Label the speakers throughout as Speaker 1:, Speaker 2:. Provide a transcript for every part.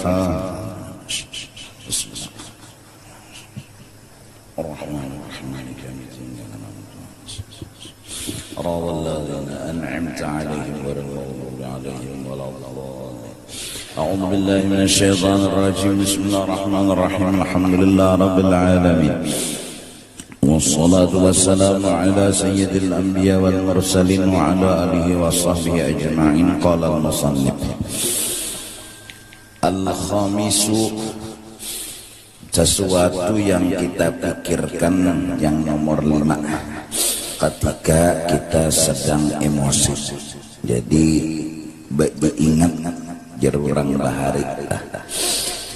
Speaker 1: Bismillahirrahmanirrahim. Rawalladzina an'amta 'alaihim ghairil maghdubi 'alaihim waladdallin. A'udzu billahi minasyaitonir rajim. Bismillahirrahmanirrahim. Alhamdulillahi rabbil alamin. Wassalatu wassalamu ala sayyidil anbiya wal mursalin wa ala alihi wa sahbihi ajma'in. Qala al-musannif al-khamisu, sesuatu yang kita pikirkan yang nomor 5 ketika kita sedang emosi. Jadi ingat jerurang bahari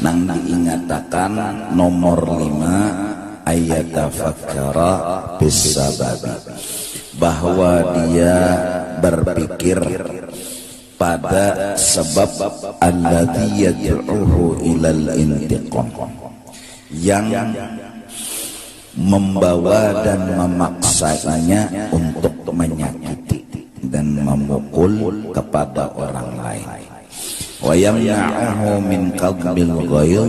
Speaker 1: nang diingatakan nomor 5 ayat tafakkara bisababi, bahwa dia berpikir pada sebab alladzi yad'uhu ilal intiqam, yang membawa dan memaksanya untuk menyakiti dan memukul kepada orang lain. Wa yamna'uhu min qadbil ghayr,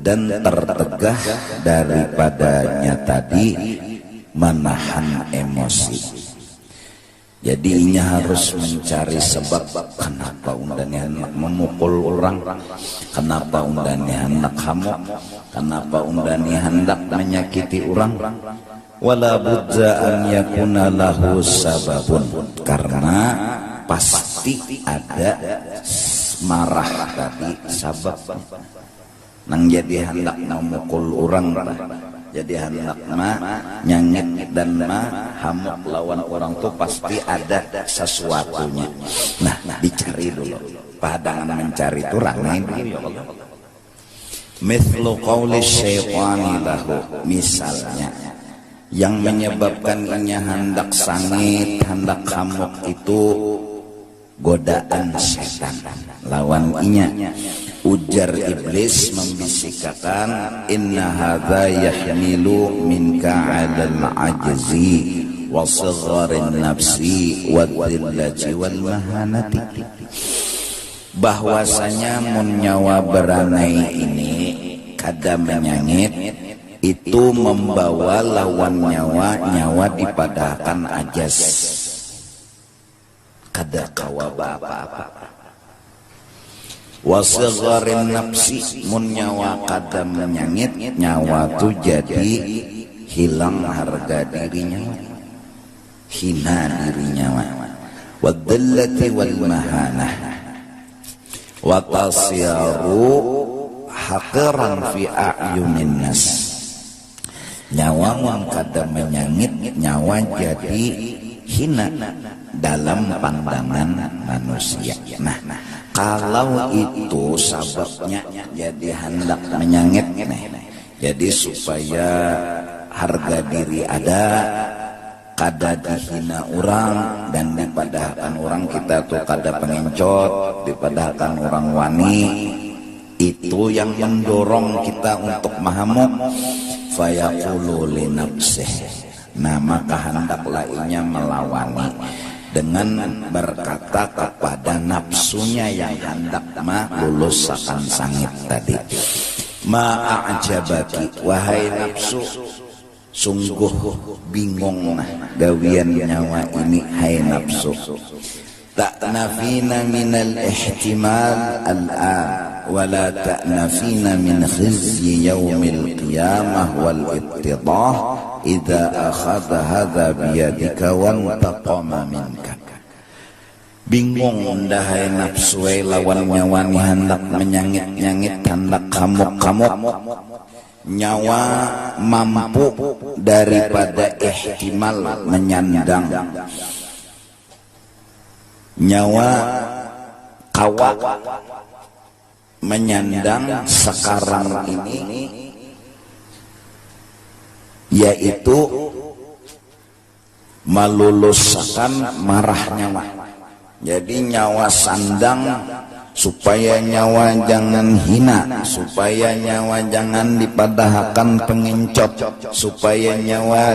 Speaker 1: dan tertegah daripadanya tadi menahan emosi. Jadi ini harus mencari sebab kenapa undangnya hendak memukul orang, kenapa undangnya hendak hamuk, kenapa undangnya hendak menyakiti orang. Wala budza an yakuna lahu sababun, karena pasti ada marah tadi sabab. Nang jadi hendak memukul orang, jadi hendak nyangit dan hamuk lawan orang tuh pasti ada sesuatunya. Nah, dicari dulu. Padangan mencari itu rangai dulu. Mithlu qawli syaitani lahu, misalnya yang menyebabkan inya hendak sangit, hendak hamuk itu godaan setan lawan inya. Ujar iblis membisikkan, inna hadza yahmilu minka 'alal ajzi wa sigharin nafsi wa dhillati wal mahanati, bahwasanya mun nyawa beranai ini kada menyangit itu membawa lawan nyawa dipadahkan ajas, kada kawaba apa-apa. Wasigharin nafsi, mun nyawa kada menyangit nyawa tu jadi hilang harga dirinya, hina dirinya. Wadillati wal mahanah wa tasyaru haqiran fi a'yunin nas, nyawa mun kada menyangit nyawa jadi hina dalam pandangan manusia. Nah, kalau itu sebabnya jadi hendak menyangit, jadi supaya harga diri ada, kada dihina orang dan dipadahkan orang, kita tuh kada pengencot, dipadahkan orang wani, itu yang mendorong kita untuk mahamuk. Fayaqulu li nafsihi, nah maka hendaklah inya melawani dengan berkata kepada nafsunya yang hendak lulus akan sangit tadi. Ma'ajabaki, wahai nafsu, sungguh bingung gawian nyawa ini, hai nafsu. Ta'nafina minal ihtimal al-an, wala ta'nafina min khizyi yawmil qiyamah wal ibtidah idza akhadha hadza biyadika wa taqama minka. Bingung ndahai nafsu lawan nyawa ni hendak menyangit-nyangit, hendak kamuk-kamuk. Nyawa mampu daripada ihtimal menyandang, nyawa kawak menyandang sekarang ini, yaitu meluluskan marah nyawa. Jadi nyawa sandang supaya nyawa jangan hina, supaya nyawa jangan dipadahkan pengencot, supaya nyawa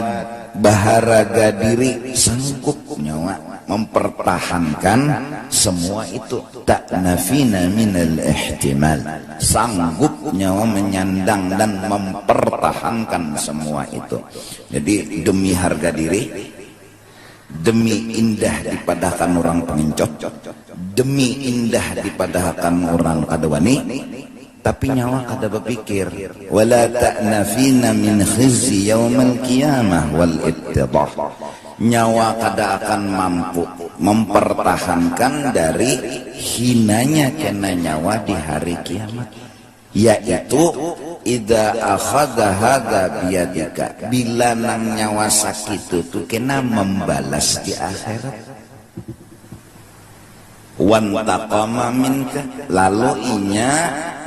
Speaker 1: baharaga diri, sanggup nyawa mempertahankan semua itu. Tak nafina minal ihtimal, sanggup nyawa menyandang dan mempertahankan semua itu. Jadi demi harga diri, demi indah dipadahkan orang pengencot, demi indah dipadahkan orang kadawani, tapi nyawa kada berpikir wala ta'nafina min khizyi yaumal qiyamah wal ittidah, nyawa kada akan mampu mempertahankan dari hinanya kena nyawa di hari kiamat, yaitu idza akhadha hadza biyadika, bila nang nyawa sakit itu kena membalas di akhirat. Wan taqama minka, lalu inya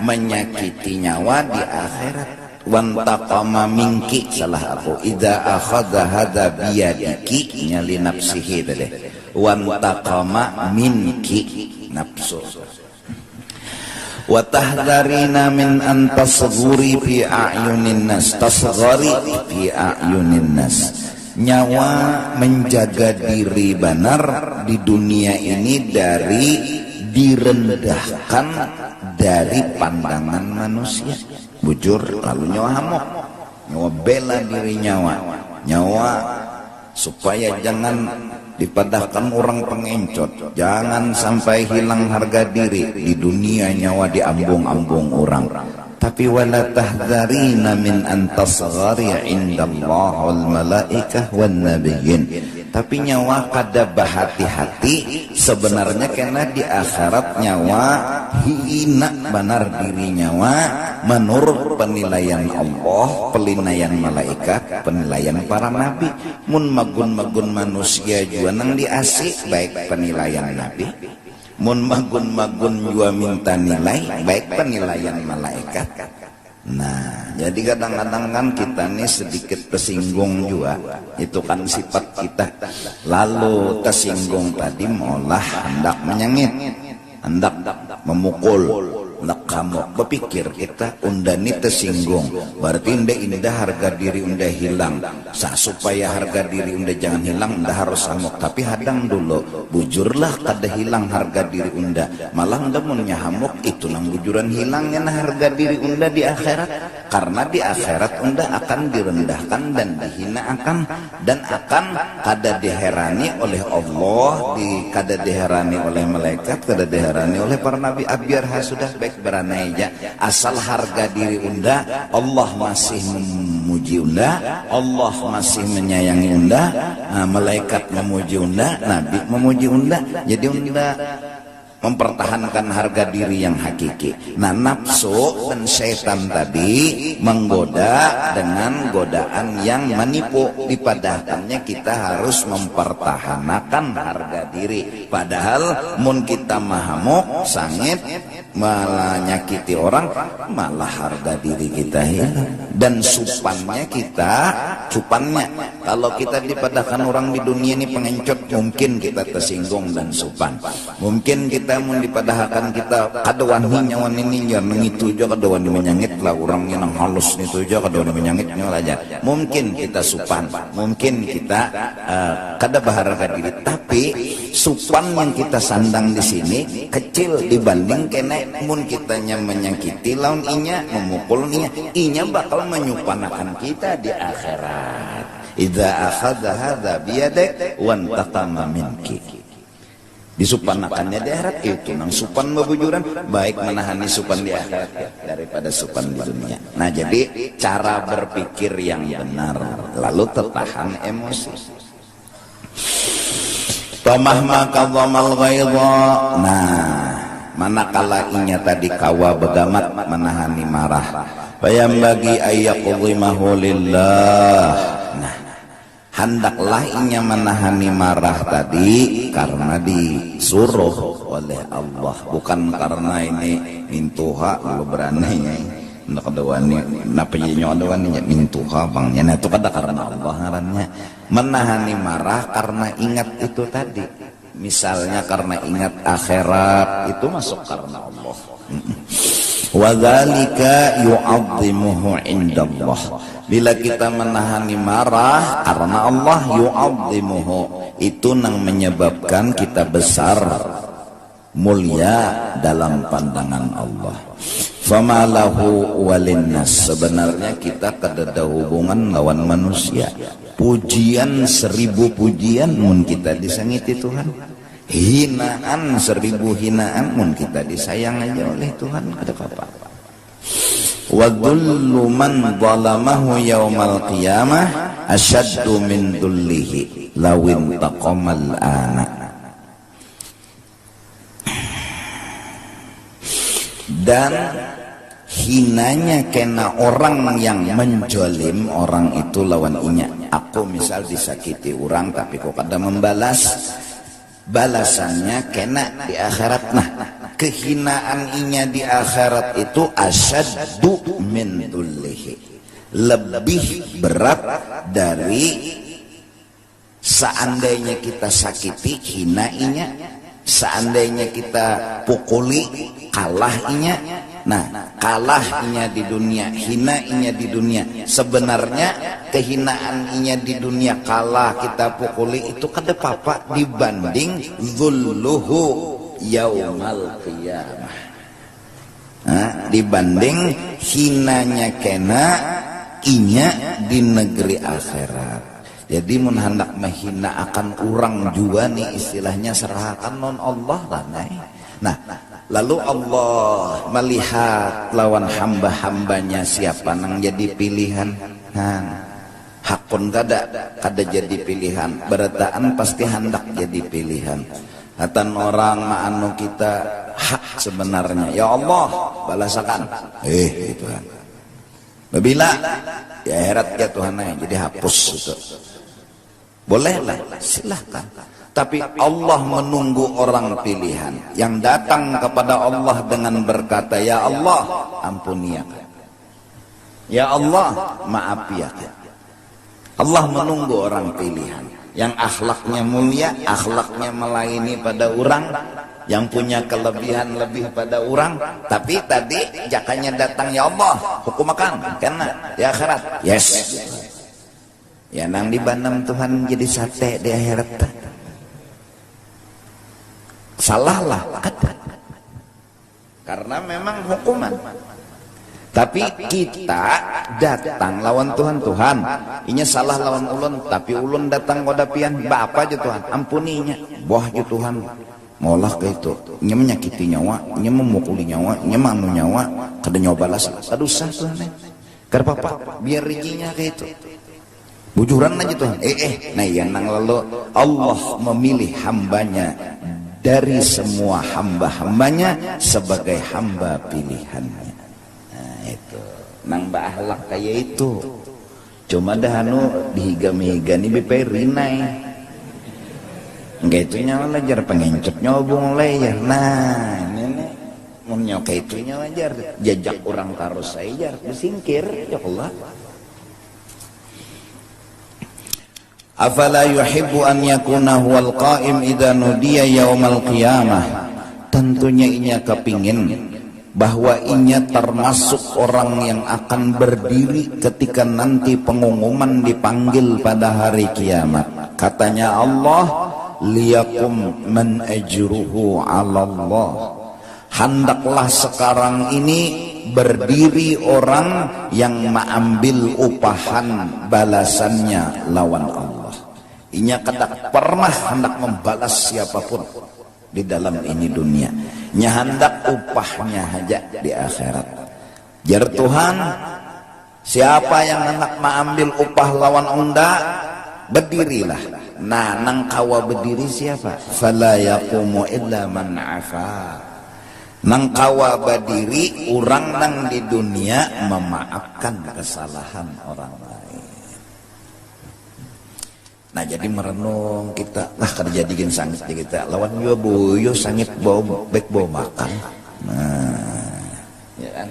Speaker 1: menyakiti nyawa di akhirat. Wan taqama minki, salah aku, idza akhadha hadza biyadiki nyali nafsihi tadi. Wan taqama minki, nafsu. Wa tahdharina min an tasghuri fi a'yunin nas, tasghari fi a'yunin nas, nyawa menjaga diri benar di dunia ini dari direndahkan dari pandangan manusia. Bujur kalau nyawa hamok, nyawa bela diri nyawa supaya jangan dipadahkan orang pengencot, jangan sampai hilang harga diri di dunia, nyawa diambung-ambung orang. Tapi wala tahdharina min an tasghari indallah wal malaikah wan nabiyyin, tapi nyawa kada berhati-hati sebenarnya karena di akhirat nyawa hina benar diri nyawa menurut penilaian Allah, penilaian malaikat, penilaian para nabi. Mun magun-magun manusia juga nang diasih baik penilaian nabi, mun magun-magun jua minta nilai baik penilaian malaikat. Nah, jadi kadang-kadang kan kita nih sedikit tersinggung juga, itu kan sifat kita. Lalu tersinggung tadi malah hendak menyengit, hendak memukul, hendak kamu berpikir kita undani tersinggung, berarti indah harga diri unda hilang. Supaya harga diri unda jangan hilang, unda harus hamuk. Tapi hadang dulu, bujurlah kada hilang harga diri unda, malah unda punya hamuk, itu nang bujuran hilangnya harga diri unda di akhirat. Karena di akhirat unda akan direndahkan dan dihina dan akan kada diherani oleh Allah, kada diherani oleh malaikat, kada diherani oleh para nabi. Biar sudah baik beranai aja, asal harga diri unda Allah masih memuji unda, Allah masih menyayangi unda, malaikat memuji unda, nabi memuji unda. Jadi unda mempertahankan harga diri yang hakiki. Nah, nafsu dan setan tadi menggoda dengan godaan yang menipu. Dipadakannya kita harus mempertahankan harga diri. Padahal mun kita mahamuk, sangit, malah nyakiti orang, malah harga diri kita hilang. Dan supannya kalau kita dipadakan orang di dunia ini pengencot, mungkin kita tersinggung dan supan. Mungkin kita mau dipadahkan kita kadawan nyawan ini jangan itu aja, kadawan menyangit lah orangnya nang halus itu aja, kadawan menyangitnya aja. Mungkin kita supan, mungkin kita kada berharga diri, tapi supan yang kita sandang di sini kecil dibanding kena mun kitanya menyakiti lawan inya, memukul inya bakal menyupanakan kita di akhirat. Idza akhadha hadza biyadik wan taqama minki, disupanakannya di akhirat. Itu nang supan bebujuran baik menahani supan di akhirat daripada supan di dunia. Nah, jadi cara berpikir yang benar, lalu tertahan emosi. Tamahma kadhamal ghaidha. Nah, manakala inya tadi kawa begamat menahani marah, bayam bagi ayyaqdhimahu lillah. Nah, hendaklah inya menahani marah tadi karena disuruh oleh Allah, bukan karena ini mintuha lu berani nak dawani napa nyo dawani mintuha bangnya. Nah, itu kada karena Allah ngarannya. Menahani marah karena ingat itu tadi, misalnya karena ingat akhirat, itu masuk karena Allah. Wa dzalika yu'azzimuhu indallah. Bila kita menahani marah karena Allah, yu'azzimuhu, itu nang menyebabkan kita besar mulia dalam pandangan Allah. Famalahu walinnas, sebenarnya kita kadada hubungan lawan manusia. Pujian 1000 pujian mun kita disangiti Tuhan, hinaan 1000 hinaan mun kita disayang aja oleh Tuhan, ada apa? Wa dhullu man zalamahu yaumal qiyamah asyaddu min dhullihi lawin taqamal ana. Dan hinanya kena orang yang menjolim orang itu lawan inya. Aku misal disakiti orang tapi kok kada membalas, balasannya kena di akhirat. Nah, kehinaan inya di akhirat itu asyaddu min dhullihi, lebih berat dari seandainya kita sakiti hina inya, seandainya kita pukuli kalah inya. Nah, kalah inya di dunia, hina inya di dunia. Sebenarnya kehinaan inya di dunia, kalah kita pukuli itu kada apa dibanding zulluhu yaumal qiyamah. Nah, dibanding hinanya kena inya di negeri akhirat. Jadi mun hendak menghina akan orang juga nih istilahnya serahkan non Allah lah. Nah, lalu Allah melihat lawan hamba-hambanya siapa nang jadi pilihan. Nah, hakun kada jadi pilihan, berataan pasti hendak jadi pilihan. Hatan orang ma'anu kita hak sebenarnya, ya Allah balasakan Tuhan. Bila ya akhirat ya Tuhan jadi hapus itu. Bolehlah, silahkan. Tapi Allah menunggu orang pilihan yang datang kepada Allah dengan berkata, ya Allah ampuni ya, ya Allah maaf ya. Allah menunggu orang pilihan yang akhlaknya mulia, akhlaknya melayani pada orang, yang punya kelebihan lebih pada orang. Tapi tadi jakanya datang, ya Allah hukum akan kena di akhirat. Yes, ya nang dibanam Tuhan jadi sate di akhirat. Salahlah karena memang hukuman. Tapi kita datang lawan Tuhan, inya salah lawan ulun, tapi ulun datang kodapian, apa aja Tuhan, ampuninya, boh aja Tuhan, maulah ke itu, inya menyakiti nyawa, inya memukuli nyawa, inya manu nyawa, kada nyoba balas, aduh sah Tuhan, karena apa, biar rezekinya ke itu, bujuran aja Tuhan, nah yang nang lalu Allah memilih hambanya dari semua hamba-hambanya sebagai hamba pilihannya. Itu nang bahalak kayak itu cuma dah anu dihiga-higa nih bepe rinai enggak itu nyawa lajar pengencet nyobong layar. Nah ini mau nyoka itu nyawa ajar jajak orang tarus saya jar disingkir ya Allah. Afala yuhibbu an yakuna huwal qa'im idza nudiya yaumal qiyamah. Tentunya inya kepingin bahwa inya termasuk orang yang akan berdiri ketika nanti pengumuman dipanggil pada hari kiamat. Katanya Allah, liyakum man ajruhu 'ala Allah. Hendaklah sekarang ini berdiri orang yang mengambil upahan balasannya lawan Allah. Inya kada pernah hendak membalas siapapun di dalam ini dunia, nya hendak upahnya aja di akhirat. Jar Tuhan, siapa yang hendak mengambil upah lawan unda, berdirilah. Nah, nang kawa berdiri siapa? Fala yaqumu illa man afa. Nang kawa berdiri orang nang di dunia memaafkan kesalahan orang lain. Nah jadi merenung kita, lah kerja digin sangit kita lawan yo buyo sangit bawa bek bawa makan. Nah ya kan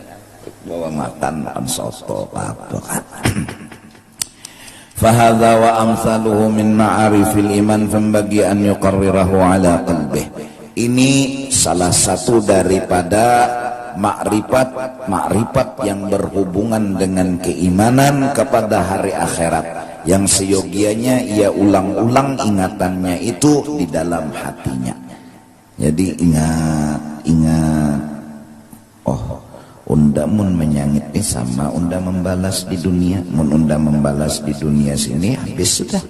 Speaker 1: bawa makan makan soto apa kan. Fahadha wa amsaluhu min ma'arifil iman fambagi an yuqarrirahu ala qalbih. Ini salah satu daripada makrifat yang berhubungan dengan keimanan kepada hari akhirat yang seyogianya ia ulang-ulang ingatannya itu di dalam hatinya. Jadi ingat, oh unda mun menyangit ini sama unda membalas di dunia. Mun unda membalas di dunia sini habis sudah.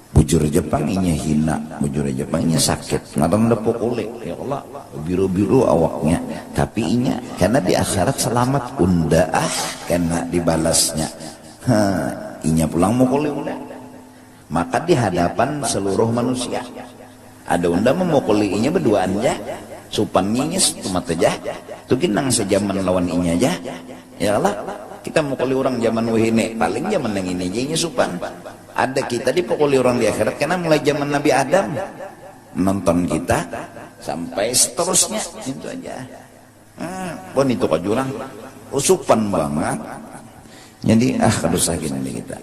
Speaker 1: Bujur Jepang inya hina, bujur Jepang inya sakit, ngadam dapuk oleh, ya Allah, biru-biru awaknya. Tapi inya karena di akhirat selamat unda karena dibalasnya. Inya pulang mau oleh unda. Maka di hadapan seluruh manusia ada unda memukuli inya berduaan aja, supannya cuma aja, tuh kinang sejaman lawan inya aja. Ya Allah, kita mukuli orang zaman wahine, paling zaman yang ini aja inya supan. Ada kita dipukuli orang di akhirat karena mulai zaman Nabi Adam nonton kita sampai seterusnya itu aja. Pun itu kok jurang usupan banget. Jadi kadusah gini kita.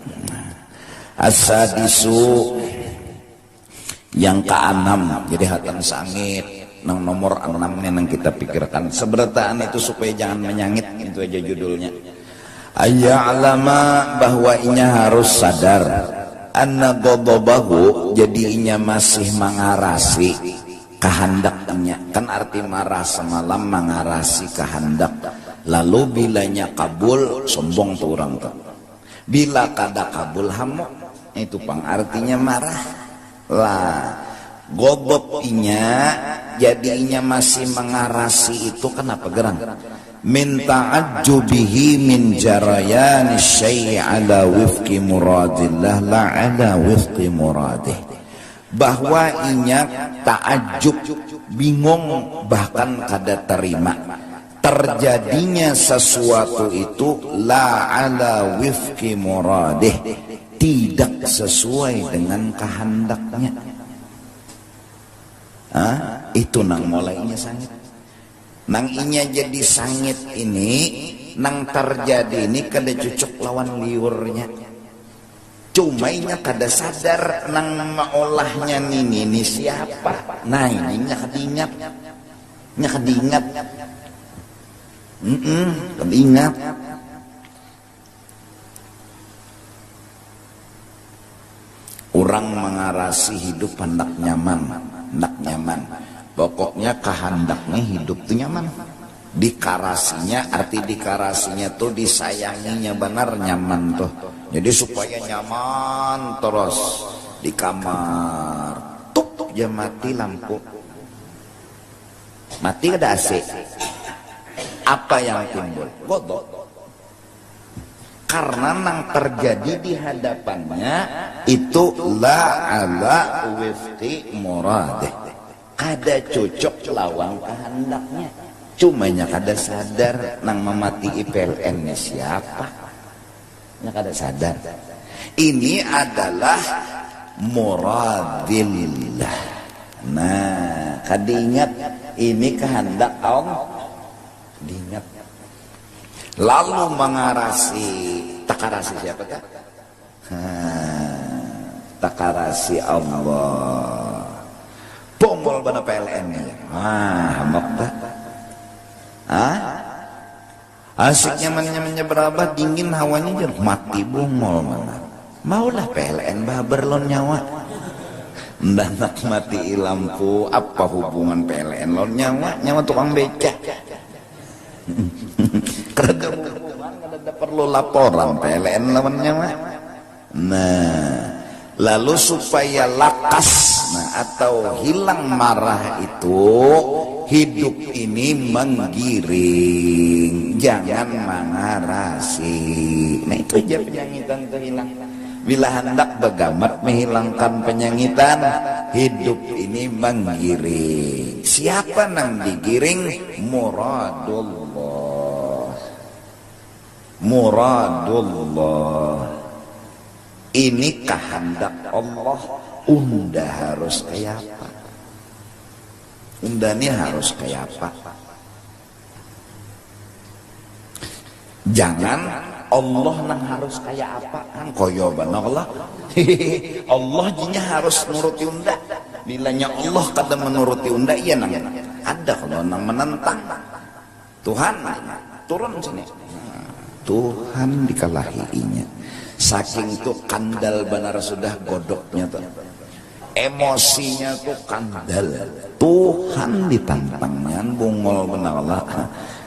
Speaker 1: Asadisu yang ke-6, jadi hati yang sangit nang nomor 6 yang kita pikirkan. Seberataan itu supaya jangan menyangit, itu aja judulnya. Ayya'lama bahwa inya harus sadar anna ghadabahu, jadi inya masih mengarasi kehendaknya. Kan arti marah semalam mengarasi kehendak. Lalu bilanya kabul sombong tuh orang tuh. Bila kada kabul hamuk, itu pang artinya marah. Lah ghadab inya jadi inya masih mengarasi itu kenapa gerang? Min ta'ajjubihi min jarayan syai' ala wifqi muradillah la ala wifqi muradih. Bahwa inya ta'ajjub, bingung, bahkan kada terima terjadinya sesuatu itu la ala wifqi muradih, tidak sesuai dengan kehendaknya. Itu nang mulainya sangit. Nang inya jadi sangit ini, nang terjadi ini kada cocok lawan liurnya. Cuma inya kada sadar nang maolahnya ini siapa. Nah ini nya kadingat. Nya kadingat. Kadingat. Orang mengarasi hidup hendak nyaman, hendak nyaman. Pokoknya kehendaknya hidup tuh nyaman. Dikarasinya, arti dikarasinya tuh disayanginya benar nyaman tuh. Jadi supaya nyaman terus di kamar. Tutup aja mati lampu. Mati ada AC. Apa yang timbul? Godok. Karena yang terjadi di hadapannya itu la ala wifqi muradih. Kada cocok lawan kehendaknya. Cumanya kada sadar nang memati IPLN-nya siapa. Nya kada sadar. Ini adalah muradillah. Nah, kada ingat ini kehendak Allah. Diingat. Lalu mengarasi, takarasi siapa kah? Takarasi Allah. Pomol bana PLN nya. Hamak tak? Asik nyaman-nyamannya berapa, dingin hawanya aja mati bungol mana. Maulah PLN berlon nyawa. Ndanak mati lampu, apa hubungan PLN lon nyawa? Nyawa tukang beca. Kada hubungan, kada perlu laporan PLN lawan nyawa. Nah, lalu supaya lakas, atau hilang marah itu, hidup ini menggiring, jangan mengarasi. Nah itu aja penyangitan itu hilang. Bila hendak begamat menghilangkan penyangitan, hidup ini menggiring. Siapa nang digiring? Muradullah. Muradullah. Ini kehendak Allah. Unda harus kayak apa? Unda ini harus kayak apa? Jangan Allah nang harus kayak apa? Kan koyoban Allah. Allah jinya harus nuruti unda. Bilanya Allah kada menuruti unda, iya nang ada kalau nang menentang. Tuhan turun sini. Tuhan dikalahinya. Saking tuh kandal benar sudah godoknya tuh. Emosinya tuh kandal. Tuhan ditantangnya bungol benar lah.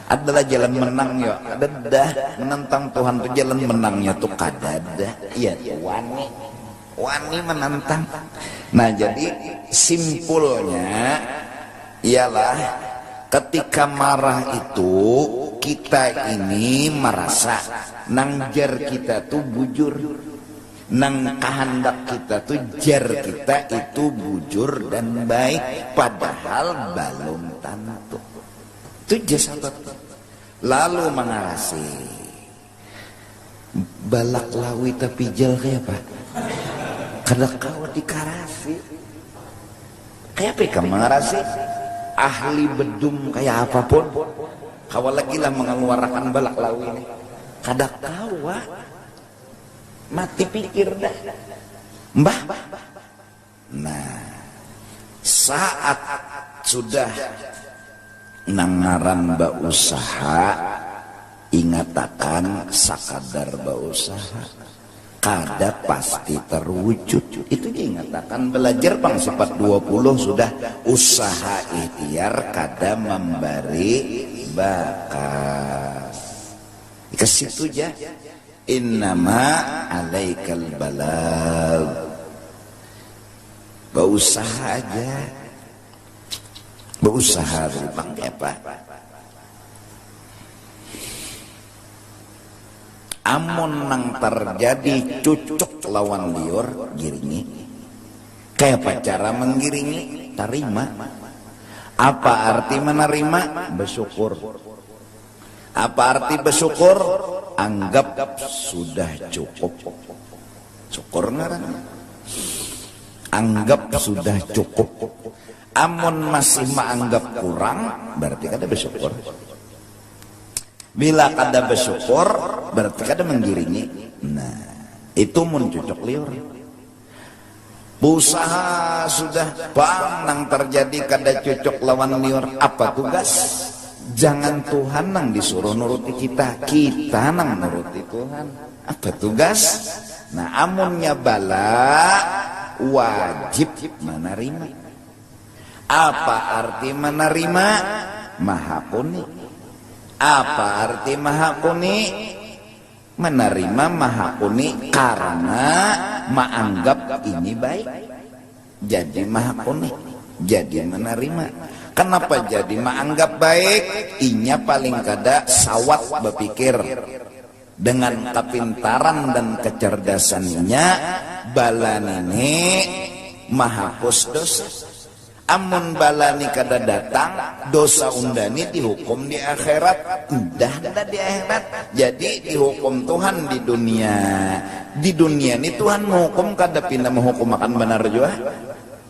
Speaker 1: Adalah jalan menang ya. Ada dah menantang Tuhan tuh jalan menangnya tuh kadada. Iya wani menantang. Nah jadi simpulnya ialah ketika marah itu kita ini merasa nang jar kita tuh bujur, nang kehendak kita tuh jar kita itu bujur dan baik, padahal belum tentu. Itu jasad. Lalu mengarasi balak lawi tapi jel kayak apa? Kada kau dikarasi kayak apa kamu mengarasi ahli bedum kayak apapun kau lagi lah mengeluarkan balak lawi ini kada kau mati pikir dah mbah. Nah saat sudah nangaran bausaha ingatakan sakadar bausaha kada pasti terwujud. Itu diingatakan belajar bang sifat 20 sudah usaha ikhtiar kada memberi bakas ke situ aja. Innama alaikal balagh, berusaha aja, berusaha bang apa. Amun nang terjadi cucuk lawan liur giringi. Kayak apa cara menggiringi? Terima. Apa arti menerima? Bersyukur. Apa arti bersyukur? Anggap sudah cukup. Syukur ngaran. Anggap sudah cukup. Amun masih menganggap kurang, berarti kada bersyukur. Bila kada bersyukur berarti kada menggiringi. Nah itu mencucuk liur. Usaha sudah bang nang terjadi kada cucuk lawan liur. Apa tugas? Jangan Tuhan nang disuruh nuruti kita, kita nang nuruti Tuhan. Apa tugas? Nah amunnya bala wajib menerima. Apa arti menerima? Maha puni. Apa arti maha puni? Menerima maha puni karena menganggap ini baik. Jadi maha puni. Jadi menerima. Kenapa jadi menganggap baik? Inya paling kada sawat berpikir. Dengan kepintaran dan kecerdasannya balan ini mahapus dosa. Amun balani kada datang dosa undani dihukum di akhirat. Dah di akhirat. Jadi dihukum Tuhan di dunia. Di dunia ini Tuhan menghukum kada pindah menghukum makan benar juga.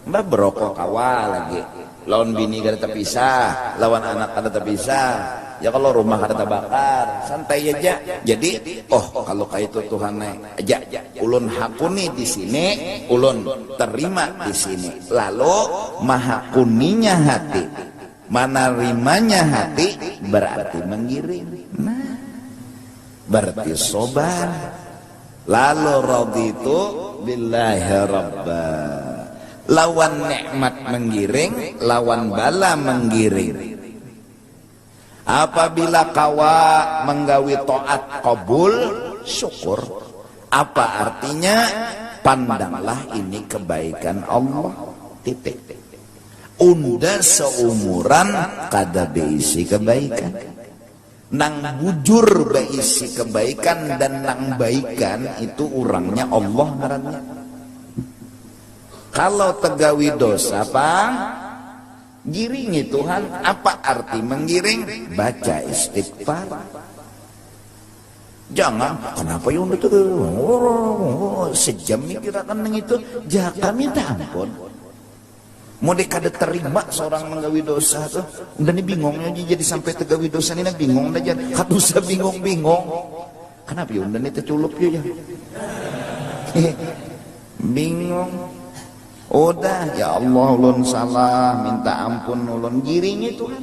Speaker 1: Mbak berokok kawal lagi. Lawan bini kada terpisah, lawan anak kada terpisah. Ya kalau rumah kada terbakar, santai aja. Jadi, kalau kayak itu Tuhan aja, ulun hakuni di sini, ulun terima di sini. Lalu maha kuninya hati, menerimanya hati, berarti menggiring. Nah, berarti sobar. Lalu raditu billahi rabba. Lawan nikmat menggiring, lawan bala menggiring. Apabila kawa menggawi taat kabul, syukur. Apa artinya? Pandanglah ini kebaikan Allah. Titik. Unda seumuran kada beisi kebaikan. Nang bujur beisi kebaikan dan nang baikan itu orangnya Allah ngarannya. Kalau tegawi dosa Pak, giringi Tuhan. Apa arti menggiring? Baca istighfar. Jangan, kenapa yang itu sejam mikirakan itu, jangan minta ampun. Mau dekade terima seorang menggawi dosa tuh, udah nih bingungnya jadi sampai tegawi dosa ini bingung aja, katusa bingung. Kenapa ya udah nih terculup ya? Bingung. Udah ya Allah ulun salah, minta ampun ulun, giringi Tuhan.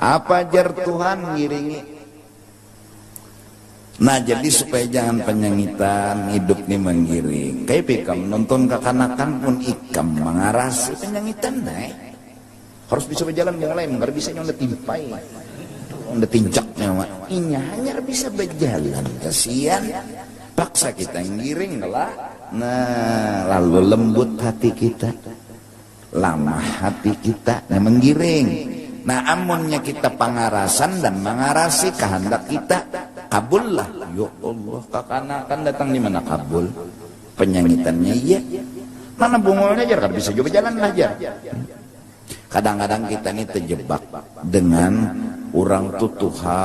Speaker 1: Apa jar Tuhan giringi? Nah jadi supaya jangan penyangitan, hidup nih menggiring. Kayak pikam nonton kekanakan pun ikam mengarasi penyangitan naik. Harus bisa berjalan yang lain, nggak bisa nyondet timpai, nyondet tincak nyawa. Inya hanya bisa berjalan, kasihan. Paksa kita ngiring lah. Nah lalu lembut hati kita, lamah hati kita, nah menggiring. Nah amunnya kita pangarasan dan mengarasi kehendak kita, kabul lah. Ya Allah, kakanakan datang di mana kabul? Penyangitannya iya. Mana bungolnya jar, kan bisa juga jalan lah jar. Kadang-kadang kita ini terjebak dengan orang tuha,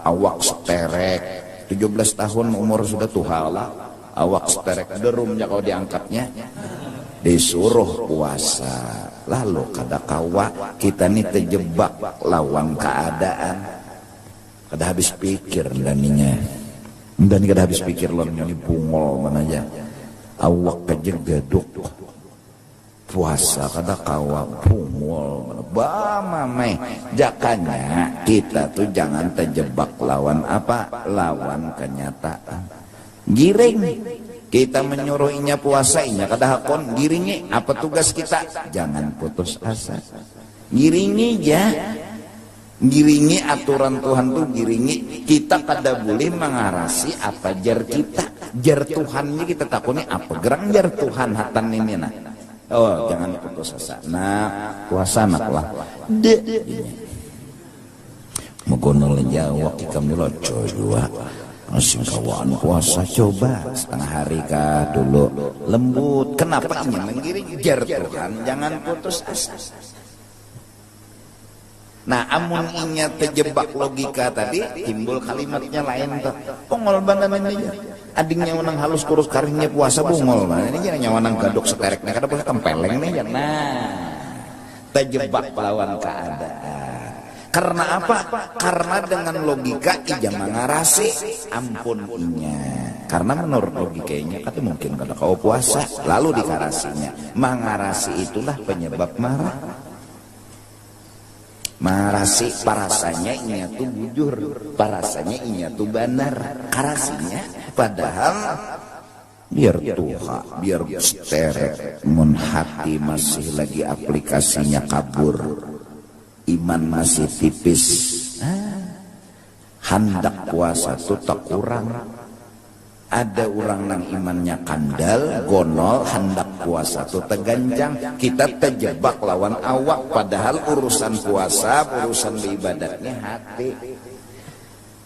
Speaker 1: awak seterek, 17 tahun umur sudah tuha lah, awak seterek derumnya kalau diangkatnya, disuruh puasa. Lalu kada kawa kita ini terjebak lawan keadaan. Kada habis pikir daninya, dan kada habis pikir lonnya ini bungol mana aja, awak kejegaduk puasa kada kawa bungol bamamai. Jakanya kita tuh jangan terjebak lawan apa, lawan kenyataan. Giring kita menyuruhnya puasa, inya kada hakon, giringi apa tugas kita, jangan putus asa, giringi ya. Giringi aturan Tuhan tuh, giringi kita kada boleh mengarasi apa jar kita, jar Tuhannya kita takutnya apa gerang jar Tuhan hatan ini nah. Oh jangan putus asa. Nah puasa nak lah megonol Jawa kita meloco juga masih kawan puasa, coba setengah hari kah dulu lembut. Kenapa ini menggiring jar Tuhan, jangan putus asa. Nah amun inya terjebak logika tadi, timbul kalimatnya lain tuh. Pongol bandan ini aja. Adingnya menang halus kurus karingnya puasa bungol mana ini jangan nyawanang gadok setereknya kada boleh tempeleng nih ya. Nah terjebak lawan keadaan. Karena apa? Karena dengan logika ija mengarasi ampun inya. Karena menurut logikanya kata mungkin kada kau puasa lalu dikarasinya. Mengarasi itulah penyebab marah. Marasi parasanya inya tuh bujur, parasanya inya tuh benar, karasinya padahal biar tuha, biar sterek, mun hati masih lagi aplikasinya kabur, iman masih tipis, hendak puasa tuh tak kurang. Ada orang nang imannya kandal, gonol, hendak puasa tuh teganjang. Kita terjebak lawan awak, padahal urusan puasa, urusan ibadatnya hati.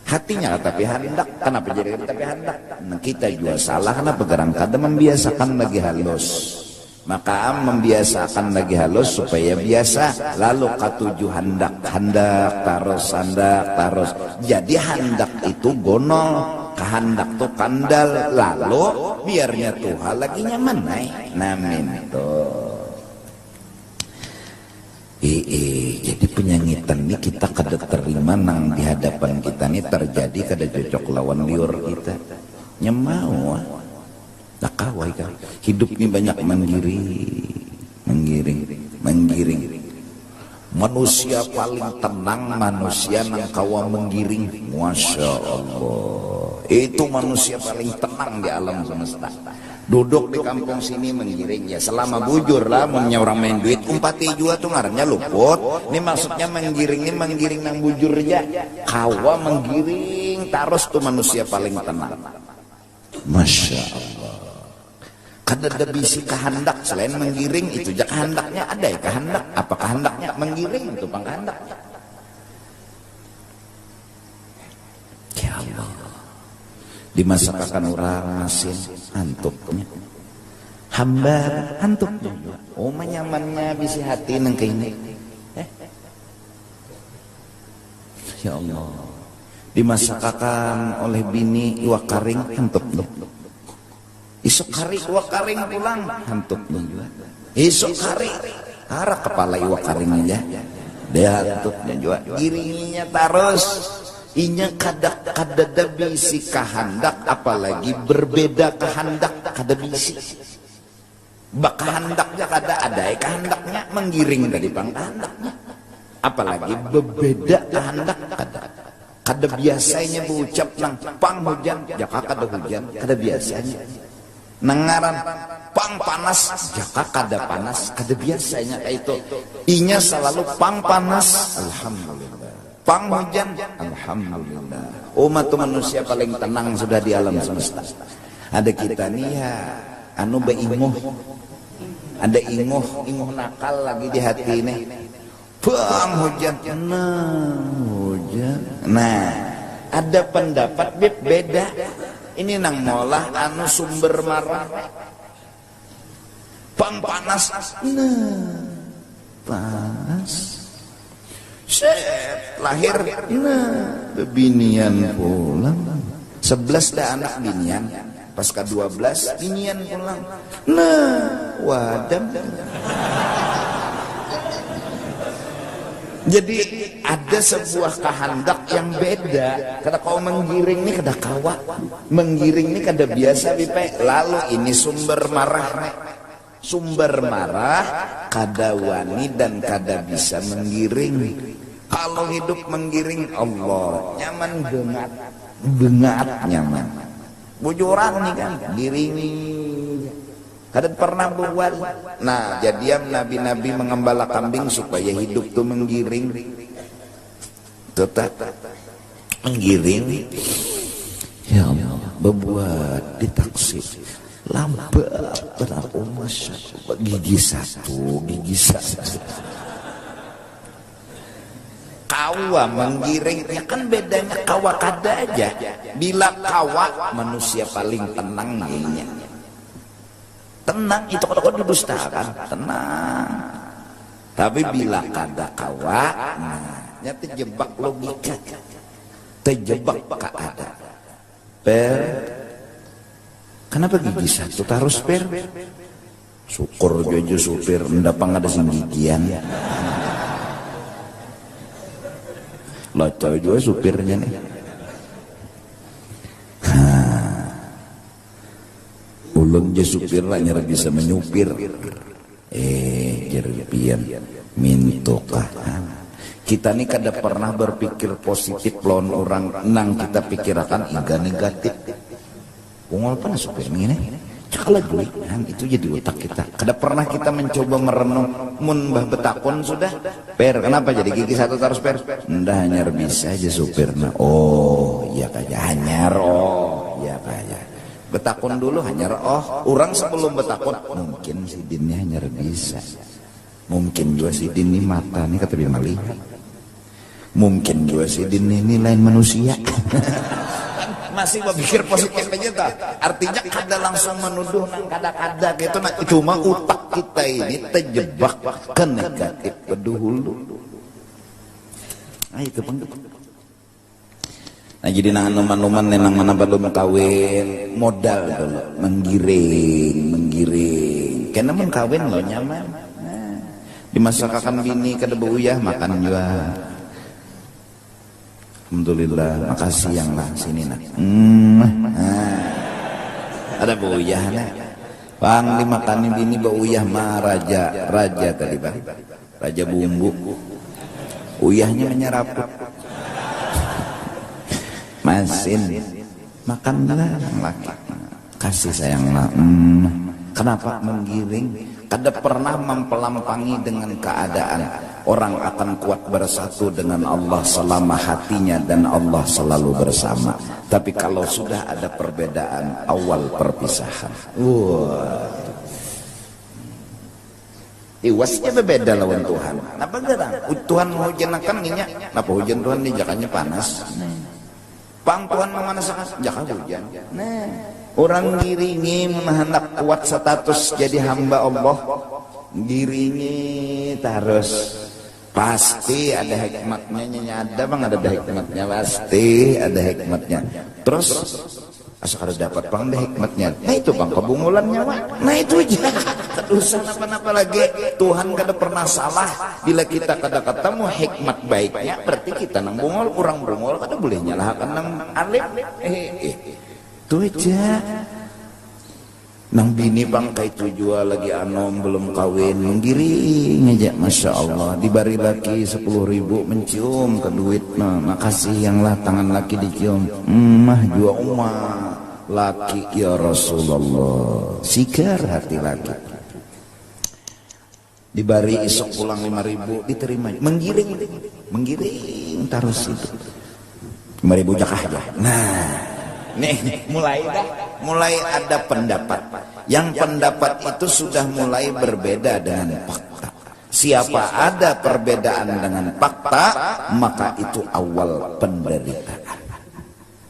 Speaker 1: Hatinya tapi hendak, kenapa jadi tapi hendak? Nah, kita juga salah, kenapa gerang kada membiasakan lagi halus. Maka membiasakan lagi halus supaya biasa. Lalu katuju hendak, hendak terus, hendak terus. Jadi hendak itu gonol, kehendak tuh kandal, lalu biarnya Tuhan lagi nyaman naik namin tuh. Jadi penyangitan ini kita kada terima nang di hadapan kita ini terjadi kada cocok lawan liur kita nyemau tak kawai kan hidup ini banyak menggiring. Manusia paling tenang manusia nang kawa menggiring. Masya Allah, itu manusia paling tenang di alam semesta. Duduk di kampung sini menggiring ya selama bujur lah, punya orang main duit umpati jua tuh ngarannya luput. Ini maksudnya menggiring nang bujur aja. Kawa menggiring terus tuh manusia paling tenang. Masya Allah. Kada ada bisi kehendak selain menggiring itu jak kehendaknya ada ya kehendak. Apa kehendaknya menggiring itu pang kehendaknya. Ya Allah. Dimasakkan orang asin antupnya. Hamba antupnya. Oh menyamannya bisi hati nang kene. Ya Allah. Dimasakkan oleh bini iwak karing antupnya. Isuk hari iwak karing pulang hantuk juga. Isuk hari harap kepala iwak karingnya dia hantupnya juga. Giringinya terus inya kada bisi kehendak, apalagi berbeda kehendak kada bisi. Bak kehendaknya kada ada kehendaknya menggiring dari bang kehendaknya. Apalagi berbeda kehendak kada. kada biasanya berucap nang pang hujan jaka kada hujan, kada biasanya nangaran pang panas jaka kada panas, kada biasanya kayak itu. Inya selalu pang panas alhamdulillah, pang hujan alhamdulillah. Umat manusia paling tenang sudah di alam semesta. Ada kita nih ya anu beinguh, ada inguh nakal lagi di hati ini. Pang hujan, hujan. Nah, ada pendapat beda. Ini nang molah anu sumber marah. Pang panas, panas. Set lahir, bebinian pulang. 11 dah anak binian, pas ke 12 binian pulang. Wadam. Jadi ada sebuah kehendak yang beda. Kada kau menggiring nih kada kawa, menggiring nih kada biasa bipe. Lalu ini sumber marah, kada wani dan kada bisa menggiring. Kalau hidup menggiring Allah nyaman bengat nyaman. Bujuran nih kan giring. Kada pernah buat. Nah, jadian nabi-nabi mengembala kambing supaya hidup tuh menggiring. Tetap menggiring. Ya Allah, berbuat di taksi. Lambat berapa masya Allah, gigi satu. Kawa menggiring, ya kan bedanya kawa kada aja. Bila kawa manusia paling tenang nanya. Tenang itu kalau didustakan tenang. Tapi bila kada kawa, nah, terjebak logika, terjebak keadaan. Kenapa gigi satu harus per? Syukur aja supir, mendapang ada gigian. Locok juga supirnya nih. Ulun je supir lah nyara bisa menyupir. Jerpian mintokah. Kita nih kada pernah berpikir positif lawan orang nang kita pikirkan iga negatif. Ungol pana supir ini. Cakala duit itu jadi otak kita. Kada pernah kita mencoba merenung mun mbah betakon sudah. Per kenapa jadi gigi satu terus per? Ndah hanyar bisa aja supirna. Oh, iya kaja hanyar. Oh, iya kaja. Betakon dulu hanyar orang sebelum betakon mungkin si dinnya hanyar bisa. Mungkin juga si din ini mata nih kata bimali. Mungkin juga si din ini lain manusia. Masih berpikir positif aja tak. Artinya kada langsung menuduh nang kada-kada gitu. Nah, cuma otak kita ini terjebak ke negatif dahulu. Nah itu bang. Nah jadi numan-numan nenang mana belum kawin modal dulu menggiring. Karena mun kawin lo nyaman. Nah, dimasakkan bini kada beuyah makan juga. Alhamdulillah, makasih yang lah sini nak. Ada beuyah nak. Bang dimakan bini beuyah mah raja tadi bang. Raja bumbu. Uyahnya menyerap. Masin makanlah laki kasih sayanglah. Kenapa menggiring? Kada pernah mempelampangi dengan keadaan. Orang akan kuat bersatu dengan Allah selama hatinya dan Allah selalu bersama. Tapi kalau sudah ada perbedaan, awal perpisahan. Iwasnya berbeda lawan Tuhan. Napa garang? Tuhan hujan akan minyak. Napa hujan Tuhan di jakanya panas? Pang Tuhan memanasakan jaka hujan. Nah, orang giringi hendak kuat status jadi hamba Allah. Giringi terus pasti ada hikmatnya. Ada bang ada hikmatnya, pasti ada hikmatnya. Terus asal ada dapat bang ada hikmatnya. Nah itu bang kebungulannya bang. Nah itu aja. Terusan apa lagi. Tuhan kada pernah salah. Bila kita kada ketemu hikmat baiknya, berarti kita nang bungol, kurang bungol kada boleh nyalahkan nang alim. Itu aja. Nang bini bangkai tujuan lagi anom belum kawin menggiring aja, masya Allah. Dibari laki 10.000 mencium ke duit, nah makasih yang lah tangan laki dicium, mah jua umah laki ya Rasulullah, sikar hati laki. Dibari isok pulang 5.000 diterima, menggiring terus itu 5.000 jakah aja. Nah nih mulai ada pendapat. Yang pendapat itu sudah mulai berbeda dengan fakta. Siapa ada perbedaan dengan fakta, maka itu awal penderitaan.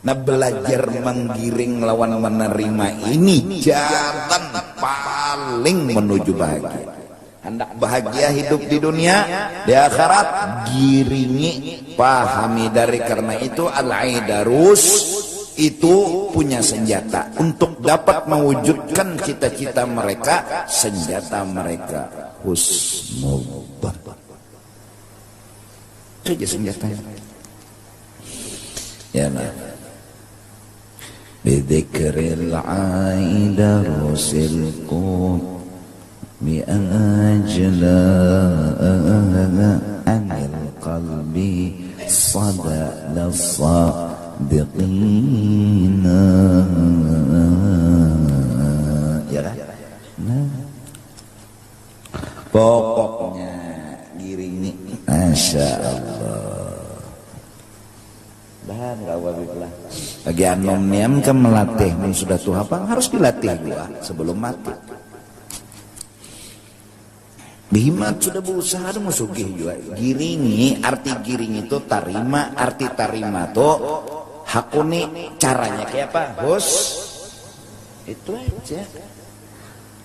Speaker 1: Nah, belajar menggiring lawan menerima ini jalan paling menuju bahagia. Hendak bahagia hidup di dunia, di akhirat giringi, pahami. Dari karena itu al-aidarus itu punya senjata untuk dapat mewujudkan cita-cita mereka. Senjata mereka husnul dzan. Itu aja senjatanya. Ya nah. Bidzikril aidarusil qut bi'ajla anil qalbi sada sadiqina, ya kan? Nah, pokoknya giringi, masya Allah. Dan kawabiblah bagi anom niam kan melatih, sudah tuh apa harus dilatih gua sebelum mati. Bihimat sudah berusaha ada musugih juga. Giringi, arti giring itu tarima, arti tarima tuh hakuni, caranya kayak apa? Hus, itu aja.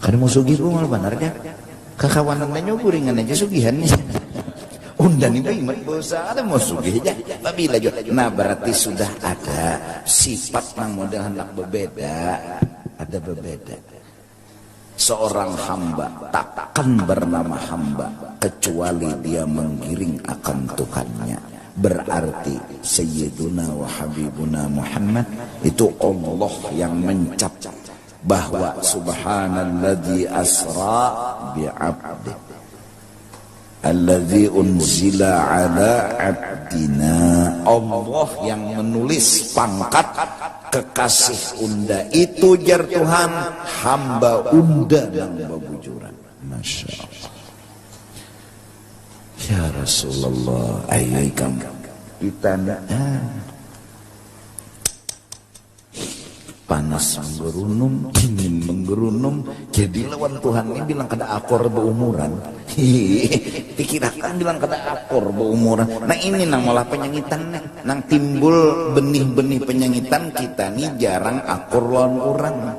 Speaker 1: Karena musugih gua malah benar kan? Kekawanannya guringan aja sugihan nih. Undan itu bihimat berusaha ada musugih aja. Tapi lagi, nah berarti sudah ada sifat yang model hendak berbeda, ada berbeda. Seorang hamba takkan bernama hamba kecuali dia menggiring akan Tuhannya. Berarti Sayyiduna wa Habibuna Muhammad itu Allah yang mencap bahwa subhanalladzi asra bi'abdi alladzi unzila ala abdina. Allah yang menulis pangkat kekasih unda itu jar Tuhan, hamba unda yang bebujuran. Masya Allah. Ya Rasulullah, ayo kamu kita panas menggerunum, dingin menggerunum, jadi lawan Tuhan ini bilang kada akor beumuran. Pikirakan bilang kada akor beumuran. Nah ini nang malah penyangitan, nang timbul benih-benih penyangitan kita nih jarang akor lawan orang.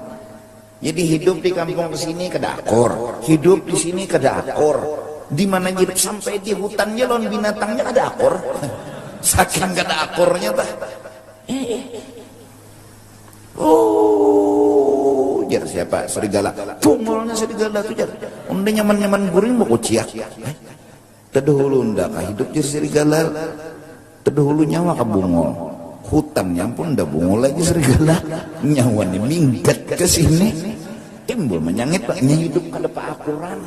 Speaker 1: Jadi hidup di kampung kesini kada akor, hidup di sini kada akor. Di mana hidup sampai di hutannya lawan binatangnya kada akor. Saking kada akornya tah. Oh, jar siapa? Serigala. Pungolnya serigala tuh jar. Unda nyaman-nyaman guring mau kuciak. Terdahulu unda kah hidup jar serigala. Terdahulu nyawa ka bungol. Hutannya pun udah bungol lagi serigala. Nyawanya minggat ke sini. Timbul menyangit paknya hidup kada paakuran.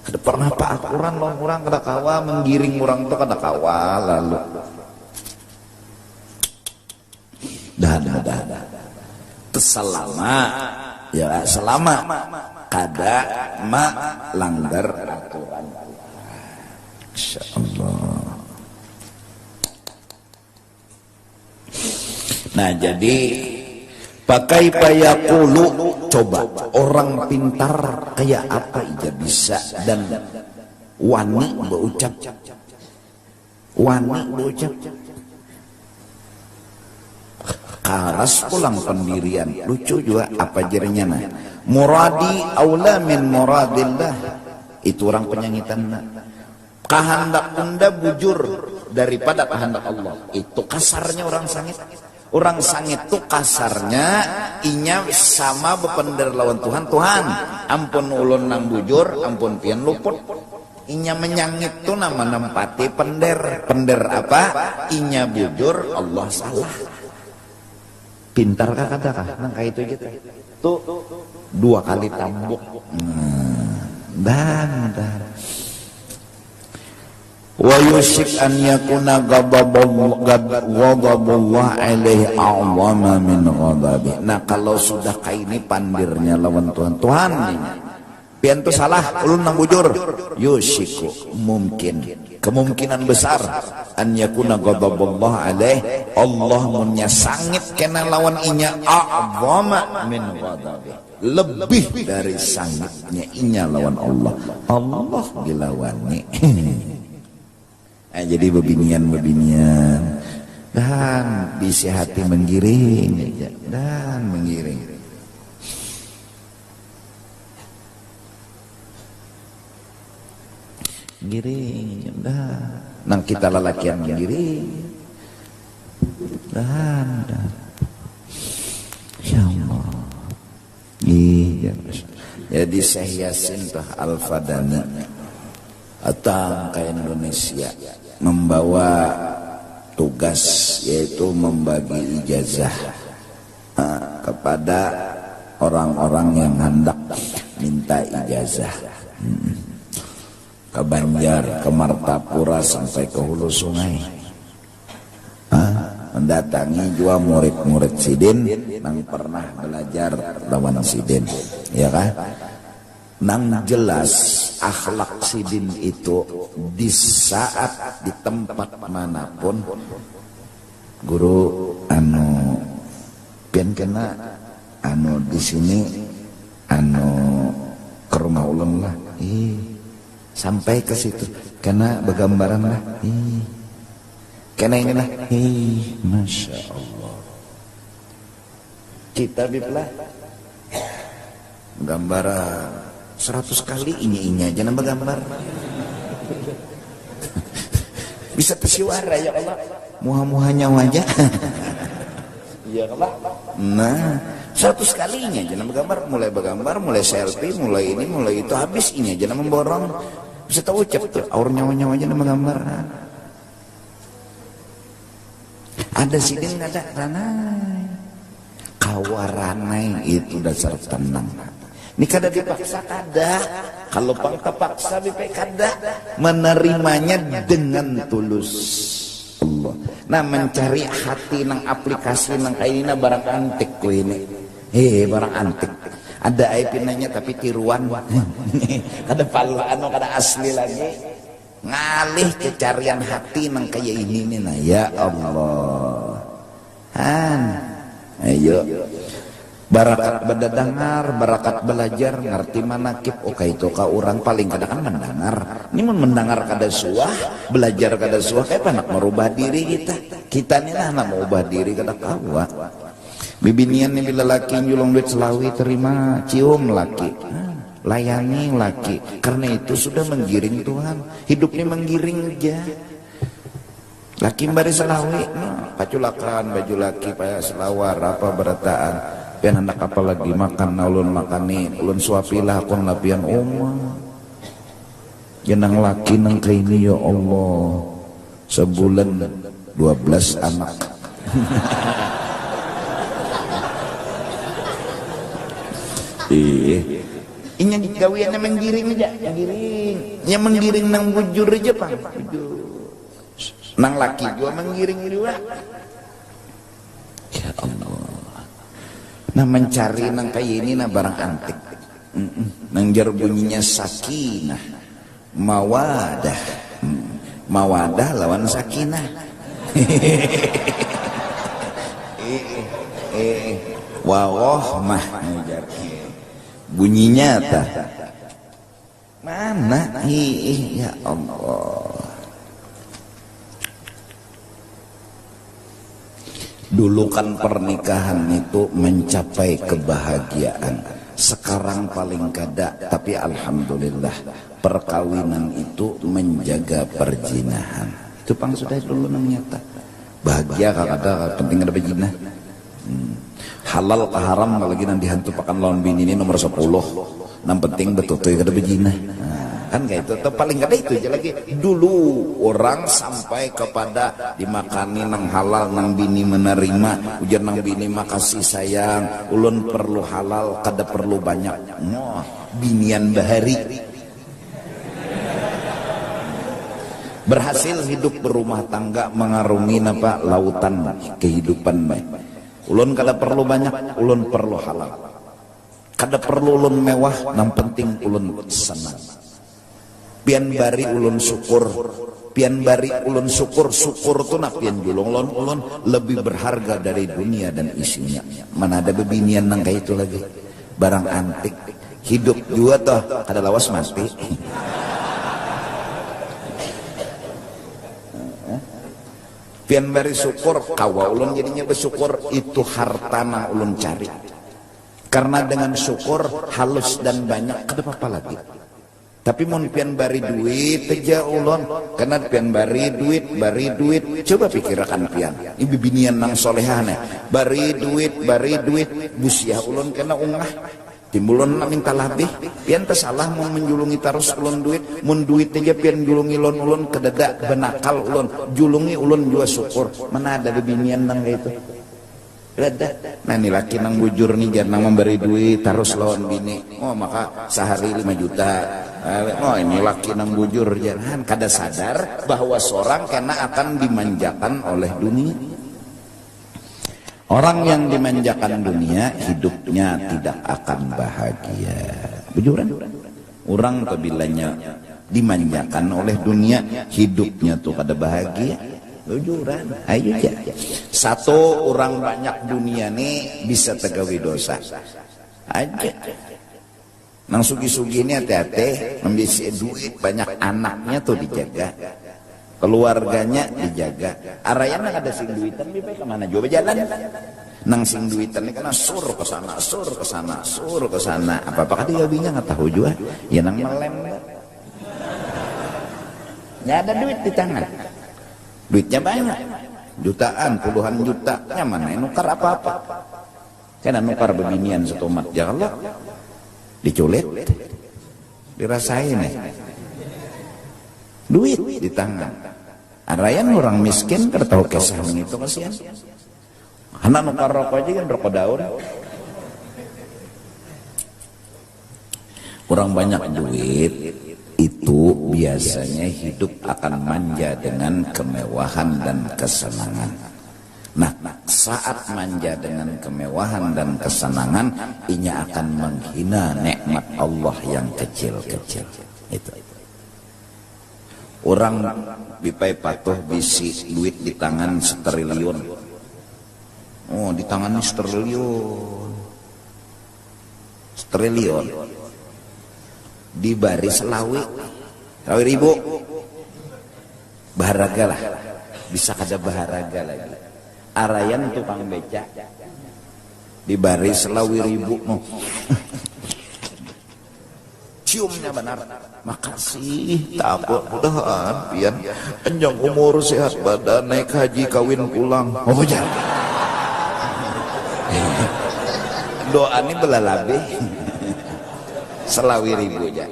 Speaker 1: Kada pernah paakuran lawan orang kada kawa menggiring orang tuh kada kawa lalu. Dah. Selama ya selama kada langgar aturan. Insyaallah. Nah jadi pakai payakulu, coba orang pintar kayak apa ija bisa dan wani berucap karas pulang pendirian. Lucu juga apa jadinya nah. Muradi aula min muradillah. Itu orang penyangitan. Kehendak unda bujur daripada kehendak Allah. Itu kasarnya orang sangit. Orang sangit itu kasarnya inya sama bepender lawan Tuhan. Tuhan ampun ulun nang bujur, ampun pian luput. Inya menyangit tuh nama nempati pender. Pender apa? Inya bujur, Allah salah. Pintar kah kata kah nang kayak itu gitu tuh 2 kali tambuk dan wa yushik an yakuna ghadabullah alaihi a'zama min ghadabi. Nah kalau sudah kayak ini pandirnya lawan Tuhan pian tuh salah ulun nang bujur yushiku kemungkinan besar an yakuna ghadabullah alaih Allah munya sangit kena lawan inya a'zama min ghadabi, lebih dari sangitnya inya lawan Allah dilawani. Jadi bebinian dan bisi hati menggiring dan menggiring. Giring dah nang kita lalakian giring dan ya Allah iya. Jadi Syekh Yasin tah Al-Fadani datang ke Indonesia membawa tugas yaitu membagi ijazah kepada orang-orang yang hendak minta ijazah ke Banjar, ke Martapura sampai ke hulu sungai. Mendatangi juga murid-murid Sidin yang pernah belajar lawan Sidin, ya kan? Nang jelas akhlak Sidin itu di saat di tempat manapun guru pian kena di sini ke rumah ulun lah sampai ke situ karena bergambaran lah karena ini lah Masya Allah kita biplah gambaran 100 kali ini aja nambah gambar bisa tersiwara ya Allah muha-muhanya wajah ya Allah. Nah 100 kalinya aja nambah gambar mulai selfie mulai ini mulai itu habis ini aja nambah memborong bisa tahu ucap tuh aur nyawa-nyawa aja nambah gambar ada Sidin ada ranai kawaranai itu dasar tenang. Ini kada dipaksa kada, kalau pang terpaksa bipek kada, menerimanya dengan tulus Allah. Nah mencari hati nang aplikasi nang kayak ini barang antik ku ini, barang antik. Ada aipinanya tapi tiruan, kada palaan kada asli lagi. Ngalih kecarian hati nang kayak ini nih, nah ya Allah. Ayo. Barakat berdengar, barakat belajar, ngerti manakib. Oke itu kau orang paling kadang kan mendengar. Ini mendengar kada suah, belajar kada suah. Kayak anak merubah diri kita. Kita ni lah nak merubah diri kada kawa. Bibinian ni bila laki nyulung duit selawi terima cium laki, layani laki. Karena itu sudah menggiring Tuhan. Hidup ni menggiring aja. Laki bari selawi, paculakan baju laki paya selawar apa berataan. Pian hendak apa lagi makan ulun makani ulun suapilah akon lapian jenang laki nang kaini ya Allah sebulan 12 anak ini gawiannya menggiring aja yang menggiring nang bujur aja Pak nang laki gua menggiring juga ya Allah. Nah mencari nang kayak ini nah barang antik nang jar bunyinya sakinah mawadah mawadah lawan sakinah warohmah bunyinya tah mana ya Allah. Dulu kan pernikahan itu mencapai kebahagiaan. Sekarang paling kada, tapi alhamdulillah perkawinan itu menjaga perjinahan. Itu pang sudah dulu namanya tak. Bahagia kada penting ada berjinah. Halal ke haram lagi nanti hantu pakan lawan bini ini nomor 10. Yang penting betul-betul kada berjinah. kan kayak itu. Atau paling ada itu aja lagi. Dulu orang sampai kepada dimakani nang halal, nang bini menerima, ujar nang bini makasih sayang, ulun perlu halal, kada perlu banyak. Binian bahari. Berhasil hidup berumah tangga, mengarungi apa lautan kehidupan baik. Ulun kada perlu banyak, ulun perlu halal. Kada perlu ulun mewah, yang penting ulun senang. Pian bari ulun syukur, pian bari ulun syukur, syukur tu nak pian julung ulun lebih berharga dari dunia dan isinya. Mana ada bebinian nang kayak itu lagi, barang antik. Hidup juga toh kada lawas mati. Pian bari syukur, kawa ulun jadinya bersyukur, itu harta nang ulun cari. Karena dengan syukur halus dan banyak, kada apa-apa lagi. Tapi mun pian bari duit aja ulun, karena pian bari duit, coba pikirkan pian. Ibu binian nang solehane, bari duit, busiah ulun kena ungah. Timbulun nak minta labih, pian tersalah mun menjulungi terus ulun duit, mun duit aja pian julungi ulun kedada benakal ulun, julungi ulun juga syukur. Mana ada bebinian nang kayak itu? Ada. Nah ini laki nang bujur nih jangan memberi duit terus lawan bini. Oh maka sehari 5 juta. Oh ini laki nang bujur jangan kada sadar bahwa seorang kena akan dimanjakan oleh dunia. Orang yang dimanjakan dunia, hidupnya tidak akan bahagia. Bujuran. Orang apabila dimanjakan oleh dunia, hidupnya tuh kada bahagia. Bujuran. Ayo aja. Satu orang banyak dunia nih bisa tegawi dosa. Aja. Nang sugi-sugi ini hati-hati, membisi duit banyak anaknya tuh dijaga. Keluarganya dijaga. Arayan nang ada sing duitan lebih kemana coba jalan. Nang sing duitan ini kena sur ke sana, sur ke sana, sur ke sana. Apa-apa kan dia binya nggak tahu juga. Ya nang melem. Nggak ada duit di tangan. Duitnya banyak, jutaan, puluhan juta. Nya mana nukar apa-apa. Karena nukar bebinian setomat jalan. Diculik, dirasain duit di tangan. Arayan orang miskin kada tahu kisah itu kasihan. Anak nukar rokok aja kan rokok daun. Orang banyak duit itu biasanya hidup akan manja dengan kemewahan dan kesenangan. Nah, saat manja dengan kemewahan dan kesenangan, inya akan menghina nikmat Allah yang kecil-kecil. Itu. Orang bipai patuh bisi duit di tangan 1 triliun. Oh, di tangan 1 triliun. 1 triliun. Di baris selawi ribu. Baharaga lah. Bisa kada baharaga lagi. Arayan tukang beca. Di baris selawi ribu. Ciumnya benar. Makasih, takut mudahan pian panjang umur sehat badan naik haji kawin pulang. Oh jangan. Doa ini belalabe. Selawi ribu aja.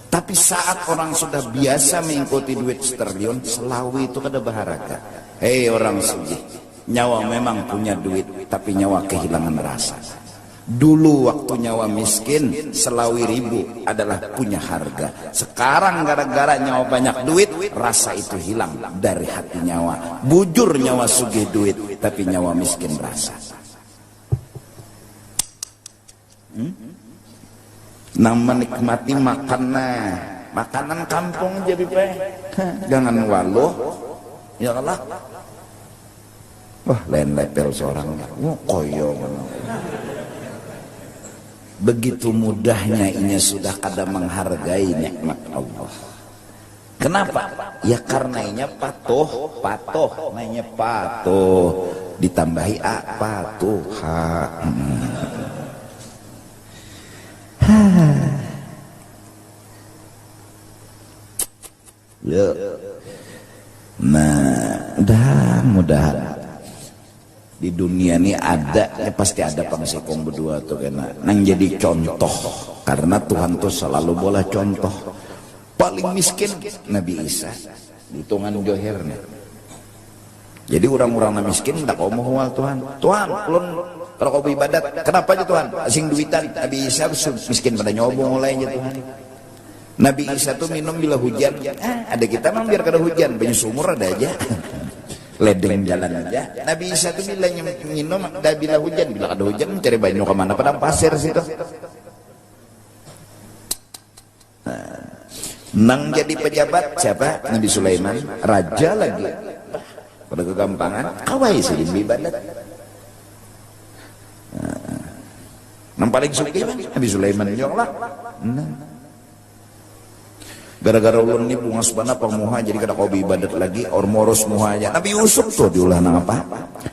Speaker 1: Tapi saat orang sudah biasa mengikuti duit 1 triliun, selawi itu kada baharaga. Hei orang sugi, nyawa memang punya duit, tapi nyawa kehilangan rasa. Dulu waktu nyawa miskin, selawi ribu adalah punya harga. Sekarang gara-gara nyawa banyak duit, rasa itu hilang dari hati nyawa. Bujur nyawa sugih duit, tapi nyawa miskin rasa. Nang menikmati makanan kampung jadi pe. Jangan waluh, ya Allah. Wah, lain level seorang. Koyo. Begitu mudahnya inya sudah kada menghargai nikmat Allah. Kenapa? Ya karena inya patuh, namanya patuh. Ditambahi a patuh. Ya. Nah, mudah-mudahan di dunia ini ada, ya pasti ada pangsikong berdua tuh kena nang jadi contoh, karena Tuhan tuh selalu boleh contoh. Paling miskin Nabi Isa hitungan johirnya. Jadi orang-orang miskin tak kau mau Tuhan, Tuhan ulun kalau kau beribadat kenapa aja Tuhan asing duitan. Nabi Isa miskin pada nyobong oleh aja Tuhan. Nabi Isa tuh minum bila hujan, ada kita memang biar kada hujan, banyak sumur ada aja ledeng jalan aja. Nabi Isa itu bila minum dah bila hujan, bila ada hujan mencari banyu kemana, padang pasir situ. Nang jadi pejabat siapa? Nabi Sulaiman, raja lagi. Pada kegampangan, kawai sih ibadat. Nang paling suki Nabi Sulaiman nyong lah. Gara-gara ulun ini bunga sebana pamuha jadi kada kau ibadat lagi ormoros muhanya. Nabi Yusuf tuh diulah nang apa?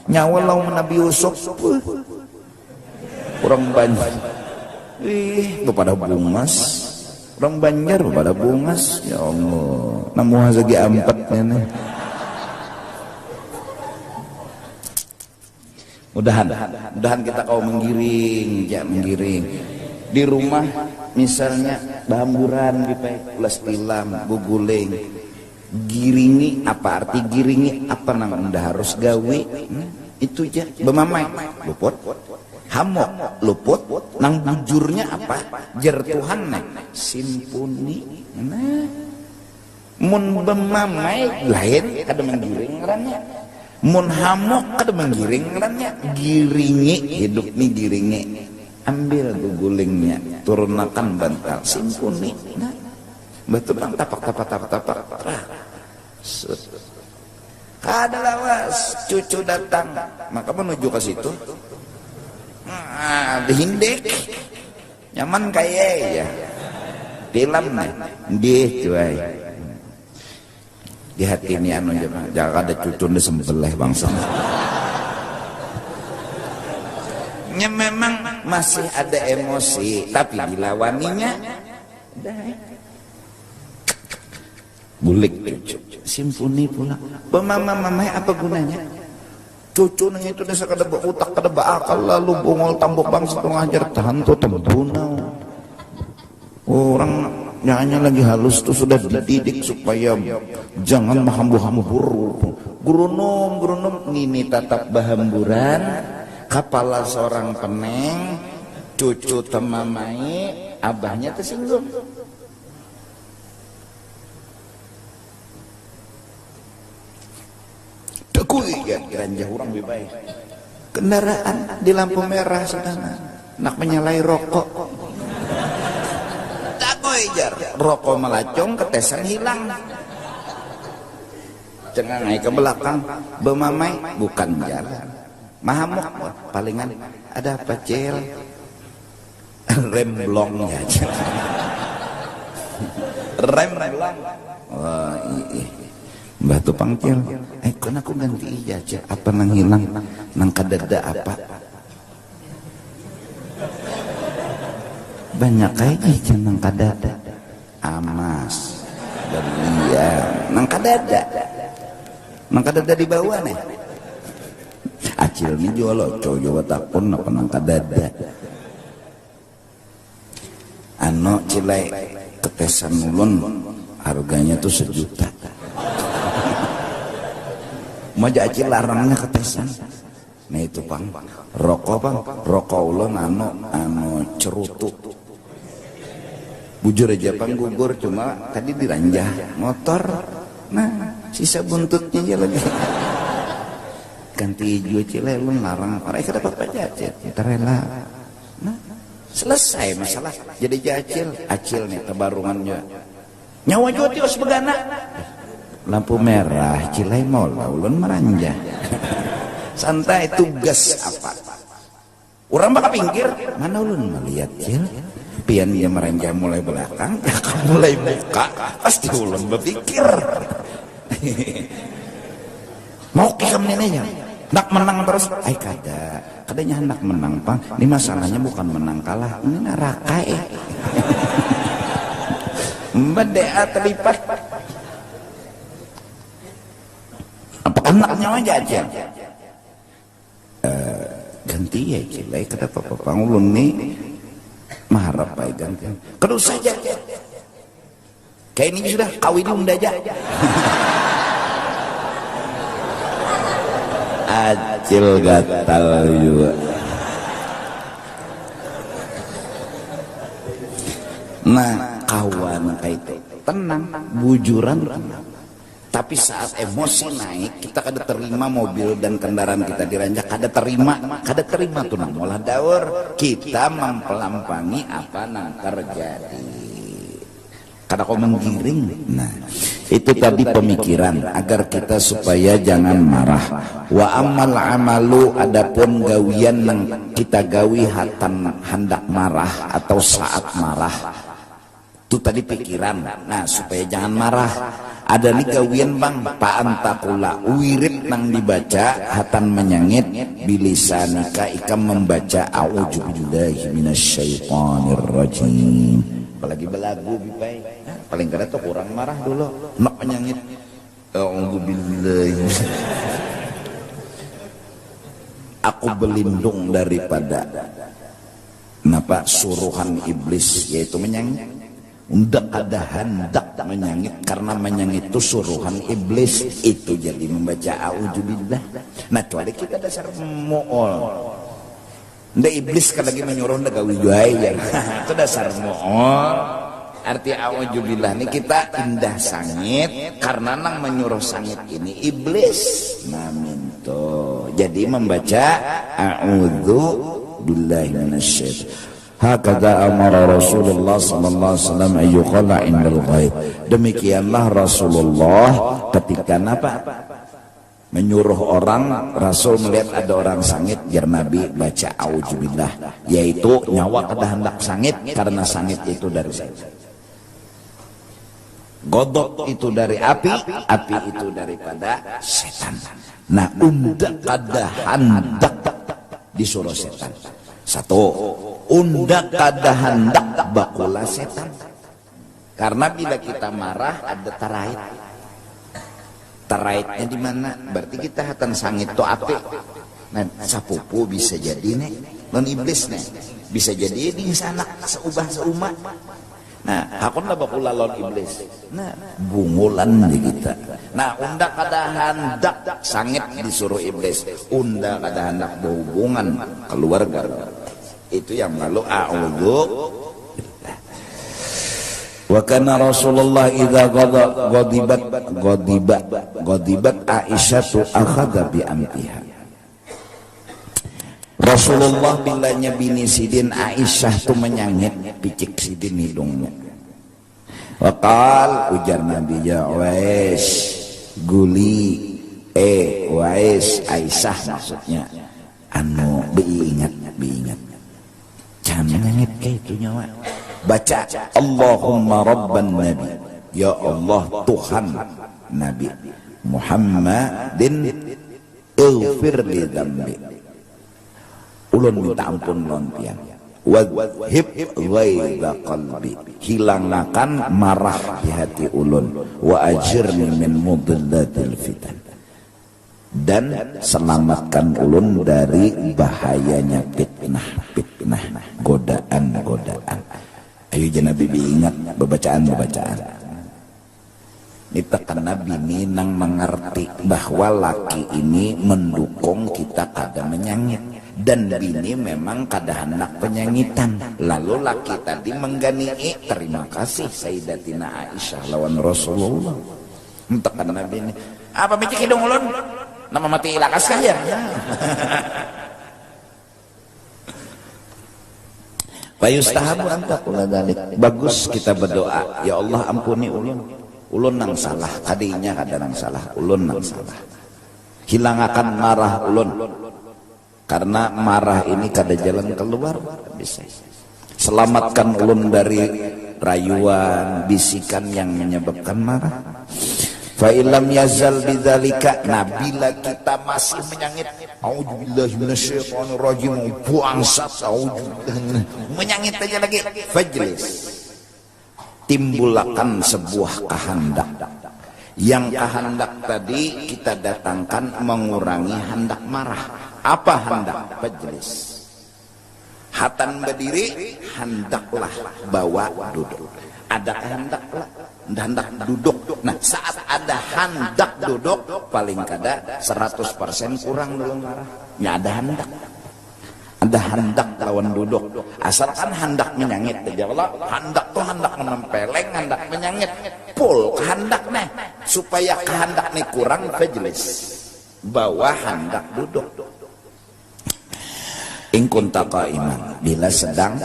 Speaker 1: Nyawa lawan Nabi Yusuf. Orang banyak. Bepada bungas. Orang Banjar bepada bungas. Ya Allah. Namuha segi ampat nenek. Mudahan kita kau menggiring, ya menggiring. Di rumah misalnya bahamburan ulas tilam guguling giringi apa arti giringi apa nang anda harus gawe itu aja bemamai luput hamok luput nang bujurnya apa jer Tuhan simpuni nah mun bemamai lain kada menggiring ngarannya mun hamok kada menggiring ngarannya giringi hidup nih giringi ambil gugulingnya turunkan bantal simpuni nah betul bang tapak ada lawas cucu datang maka menuju ke situ dihindek nyaman kayak ya film nih dia cuy di hati ini anu jangan ada cucu di sembelih bangsa. Nya memang masih ada emosi, tapi dilawaninya bulik cucu simpuni pula mamai apa gunanya cucu nang itu desa kada utak kada akal lalu bongol tambok bangsa ngajar tahan tuh tembuna orang nyanyi lagi halus tuh sudah dididik supaya jangan mahambur-hambur gurunom ngini tatap bahamburan kepala seorang peneng cucu temamai abahnya tersinggung dekui ya ganja orang lebih baik kendaraan di lampu merah sedang nak menyalai rokok dekui jar rokok melacong ketesan hilang cengangai ke belakang bemamai bukan jalan mahamuk palingan ada apa cel rem blong ya rem blong wah mbah tu pangcil kan aku ganti aja apa nang hilang nang kadada apa banyak kayak nang kadada amas berlian nang kadada di bawah nih acil ni jual coyo takpun apa nang kadada ano cilai ketesan ulun harganya tuh 1 juta mau acil larangnya ketesan nah itu pang rokok ulun ano cerutu bujur aja pang gugur cuma tadi diranjah motor nah sisa buntutnya aja lagi ganti hijau cilai lu larang orang kita dapat aja kita rela nah selesai masalah jadi acil nih tebarungannya nyawa juga tios begana lampu merah cilai mau ulun meranja santai tugas apa orang bakal pinggir mana ulun melihat cil pian dia meranja mulai belakang mulai buka pasti ulun berpikir mau kikam neneknya nak menang terus kadanya hendak menang pang ini masalahnya bukan menang kalah ini neraka bedea terlipat apa anaknya aja ganti ya cilai kata papa pangulun nih maharap ay ganti kedua saja kayak ini sudah kawin unda aja acil gatal juga. Nah kawan kayak itu tenang bujuran tenang. Tapi saat emosi naik kita kada terima mobil dan kendaraan kita diranjak kada terima tuh mola daur kita mempelampangi apa yang terjadi kada kau menggiring. Nah itu tadi pemikiran agar kita supaya jangan marah. Wa amal amalu adapun gawian yang kita gawi hatan hendak marah atau saat marah itu tadi pikiran. Nah supaya jangan marah ada nih gawian bang pa'antakula wirid nang dibaca hatan menyangit bilisanika ikam membaca a'udzubillahi minasyaitonirrajim. Apalagi belagu bipai paling kada tuh kurang marah dulu nak menyangit a'udzubillahi aku berlindung daripada napa suruhan iblis yaitu menyangit. Undak ada hendak menyangit karena menyangit itu suruhan iblis itu jadi membaca a'udzubillah. Nah kecuali kita dasar mu'ol nda iblis kan lagi menyuruh nda gawi juai ya itu dasar mu'ol. Arti a'udzubillah ini kita indah sangit karena nang menyuruh sangit ini iblis. Nah minto jadi membaca a'udzubillahi minasyaitonir. Hakada amara Rasulullah sallallahu alaihi wasallam ayyuqala indal ghaib. Demikianlah Rasulullah ketika apa? Menyuruh orang, Rasul melihat ada orang sangit, biar Nabi baca auzubillah, yaitu nyawa kada hendak sangit karena sangit itu dari setan. Godok itu dari api itu daripada setan. Nah, undak kada hendak disuruh setan. Satu, undak kada hendak bakula setan. Karena bila kita marah ada tarait. Taraitnya di mana? Berarti kita hatan sangit to api. Nah, sapupu bisa jadi nih, non iblis nih. Bisa jadi di sana seubah. Nah, hakun lah bakula lon iblis. Nah, bungulan di kita. Nah, undak kada hendak sangit disuruh iblis. Undak kada hendak berhubungan keluarga. Itu yang lalu a'udzu. Wa kana Rasulullah idza ghadibat Aisyah akhadha bi amtiha. Rasulullah bilanya bini sidin Aisyah tu menyangit picik sidin hidungnya. Wa qal ujar Nabi ya Wais guli Wais Aisyah maksudnya anu diingat jangan menyangit kayak itu nyawa. Baca Allahumma rabban nabi, ya Allah Tuhan Nabi Muhammadin ighfir li dzambi, ulun minta ampun lon pian, wadhib ghaidha qalbi, hilangkan marah di hati ulun, wa ajirni min mudillatil fitan, dan selamatkan ulun dari bahayanya fitnah, godaan. Ayo jangan Nabi ingat bacaan. Kita kan Nabi ini nang mengerti bahwa laki ini mendukung kita kada menyangit dan bini memang kada hendak penyangitan. Lalu laki tadi menggani terima kasih Sayyidatina Aisyah lawan Rasulullah. Entah kan Nabi ini apa becek hidung ulun nama mati ilakas kah ya? Fayustahabu antakula dalik. Bagus kita berdoa, ya Allah ampuni ulun nang salah, kadinya kada nang salah, ulun nang salah. Hilangakan marah ulun. Karena marah ini kada jalan keluar, bisa. Selamatkan ulun dari rayuan, bisikan yang menyebabkan marah. Fa illam yazal bidzalika, nabila kita masih menyangit auzubillahi minasyaitonirrajim, buang menyangit aja lagi, fajlis, timbulkan sebuah kehendak. Yang kehendak tadi kita datangkan mengurangi hendak marah. Apa hendak? Majlis. Hatan berdiri, hendaklah bawa duduk. Ada kehendaklah, hendak duduk. Nah, saat ada hendak duduk, paling kada 100% kurang dulu marah. Ya ada hendak. Ada hendak lawan duduk. Asalkan hendak menyangit aja. Allah, hendak tuh hendak menempeleng, hendak menyangit. Pul kehendak nih. Supaya kehendak nih kurang, majlis. Bawa hendak duduk. In kunta qa'iman, bila sedang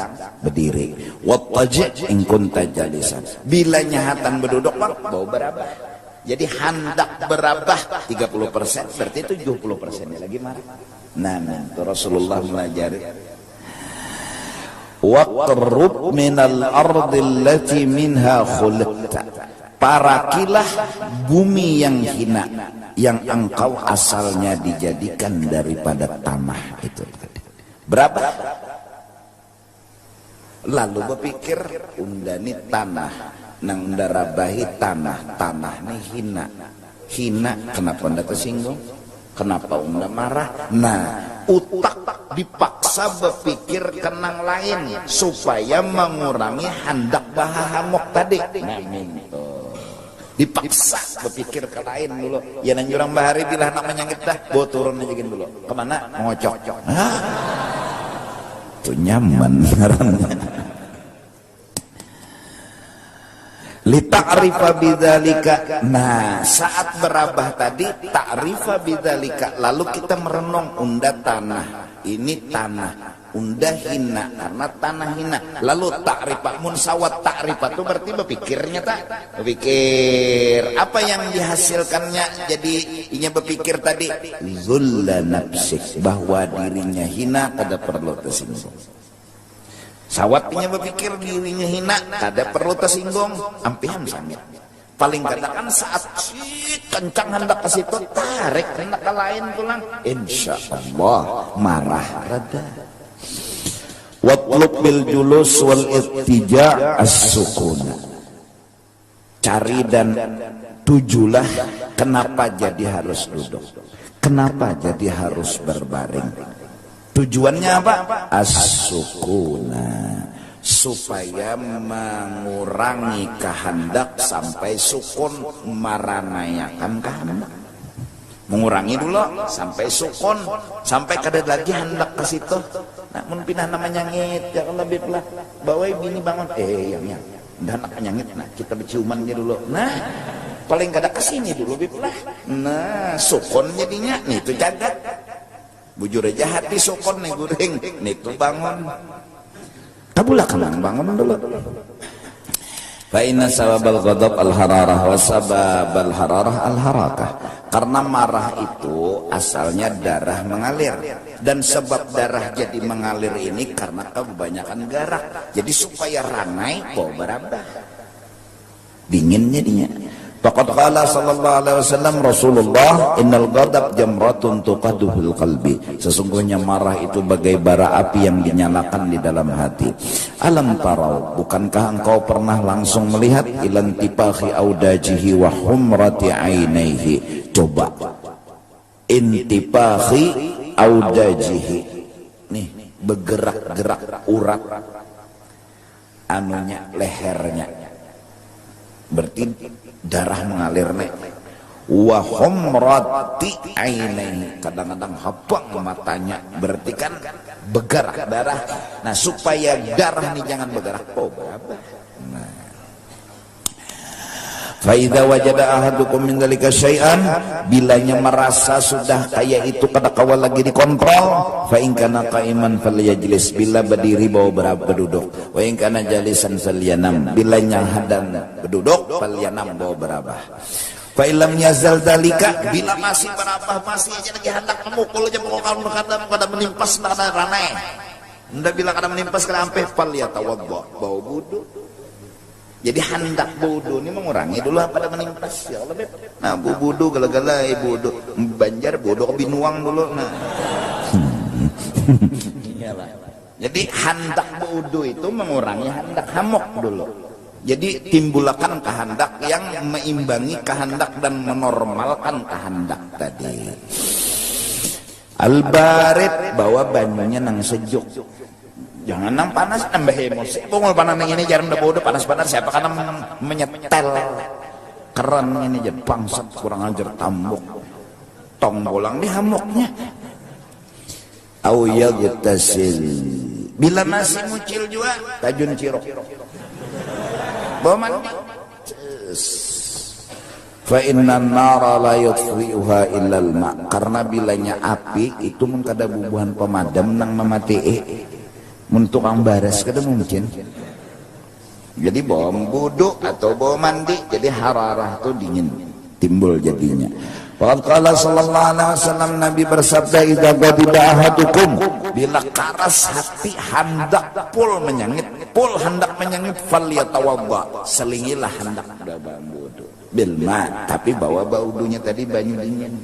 Speaker 1: berdiri. Wattaji' in kunta jalisan, bila nyahatan berduduk bau berabah. Jadi hendak berabah 30%, berarti 70% lagi marah. Nah, itu Rasulullah melajari. Waqrub minal ardil lati minha khulqta, parakilah bumi yang hina yang engkau asalnya dijadikan daripada tanah itu. Berapa? Lalu berpikir undani tanah nang darabahi tanah nih hina kenapa unda tersinggung, kenapa unda marah? Nah, utak dipaksa berpikir kenang lain supaya mengurangi hendak bahahamok tadi. Nah, dipaksa berpikir ke lain dulu. Ya nan jurang bahari bila nak menyangit dah, bawa turun aja gini dulu. Kemana? Mengocok. Itu nyaman li ta'rifa bidzalika. Nah, saat berabah tadi ta'rifa bidzalika, lalu kita merenung unda tanah ini tanah unda hina karena tanah hina. Lalu ta'rifa munsawat ta'rifa itu berarti berpikirnya tak berpikir apa yang dihasilkannya. Jadi inya berpikir tadi zulla nafsik, bahwa dirinya hina kada perlu tersinggung. Sawatnya berpikir dirinya hina kada perlu tersinggung, ampihan samit. Paling kadang kan saat kencang hendak ke situ tarik hendak ke lain pulang, insyaallah marah rada. Watlub bil julus wal ittija' as-sukuna, cari dan tujulah kenapa jadi harus duduk, kenapa jadi harus berbaring. Tujuannya apa? As-sukuna, supaya mengurangi kehendak sampai sukun, maranayakan kehendak. Mengurangi dulu sampai sukun, sampai kada lagi hendak ke situ. Nah, mun pindah namanya nyangit, jangan lebih pelah. Bawa bini bangun, yang dah nak nyangit, nah kita berciumannya dulu. Nah, paling kada kesini dulu bipelah. Nah, sukun jadinya, nih itu jaga. Bujur aja hati sukun nih guring, nih itu bangun. Kabulah kenang bangun dulu. Fa inna sababal ghadab al-hararah wa sababal hararah al-harakah. Karena marah itu asalnya darah mengalir, dan sebab darah jadi mengalir ini karena kebanyakan garak. Jadi supaya ranai kok berabah, dingin jadinya. Faqad qala sallallahu alaihi wasallam Rasulullah, innal ghadab jamratun tuqadu fil qalbi, sesungguhnya marah itu bagai bara api yang dinyalakan di dalam hati. Alam tarau, bukankah engkau pernah langsung melihat ilan tipahi audajihi wa humrati ainaihi? Coba intipahi audajihi, nih bergerak-gerak urat anunya, lehernya, berarti darah mengalir nih. Wa humrati ainaihi, kadang-kadang habang matanya, berarti kan bergerak darah. Nah, supaya darah ini jangan bergerak, fa idza wajada ahadukum min dzalika syai'an, bilanya merasa sudah kayak itu kada kawal lagi dikontrol, fa in kana qa'iman falyajlis, bila berdiri bawa berduduk, wa in kana jalisan falyanam, bilanya hadan berduduk falyanam bawa berabah. Fa illam yazal dzalika, bila masih berabah masih aja lagi hendak memukul aja pokok kada menimpas kada ranai. Ndak bila kada menimpas kada ampe falyatawaddo, bawa wudu. Jadi hendak wudu ini mengurangi dulu pada menimpas, ya Allah. Nah, wudu gala-gala wudu Banjar wudu ke Binuang dulu. Nah. Jadi hendak wudu itu mengurangi hendak hamok dulu. Jadi timbulkan kehendak yang meimbangi kehendak dan menormalkan kehendak tadi. Al-barid, bawa banyunya nang sejuk. Jangan nang panas nambah emosi. Bungul panas nang ini jarang udah bodoh panas-panas siapa karena menyetel keren ini jadi bangsat kurang ajar tambuk. Tong bolang di hamuknya. Au yaghtasil. Bila nasi mucil juga tajun cirok. Bawa mandi. Fa innan nara la yutfi'uha illa al-ma. Karena bilanya api itu mun kada bubuhan pemadam nang mematii. Mun tukang baras kada mungkin. Jadi bawa buduk atau bawa mandi jadi hararah itu dingin timbul jadinya. Waqad qala sallallahu alaihi wasallam, Nabi bersabda, idza ghadiba ahadukum, bila karas hati hendak pul hendak menyangit falyatawadda, selingilah hendak berwudu bil ma, tapi bawa wudunya tadi banyu dingin.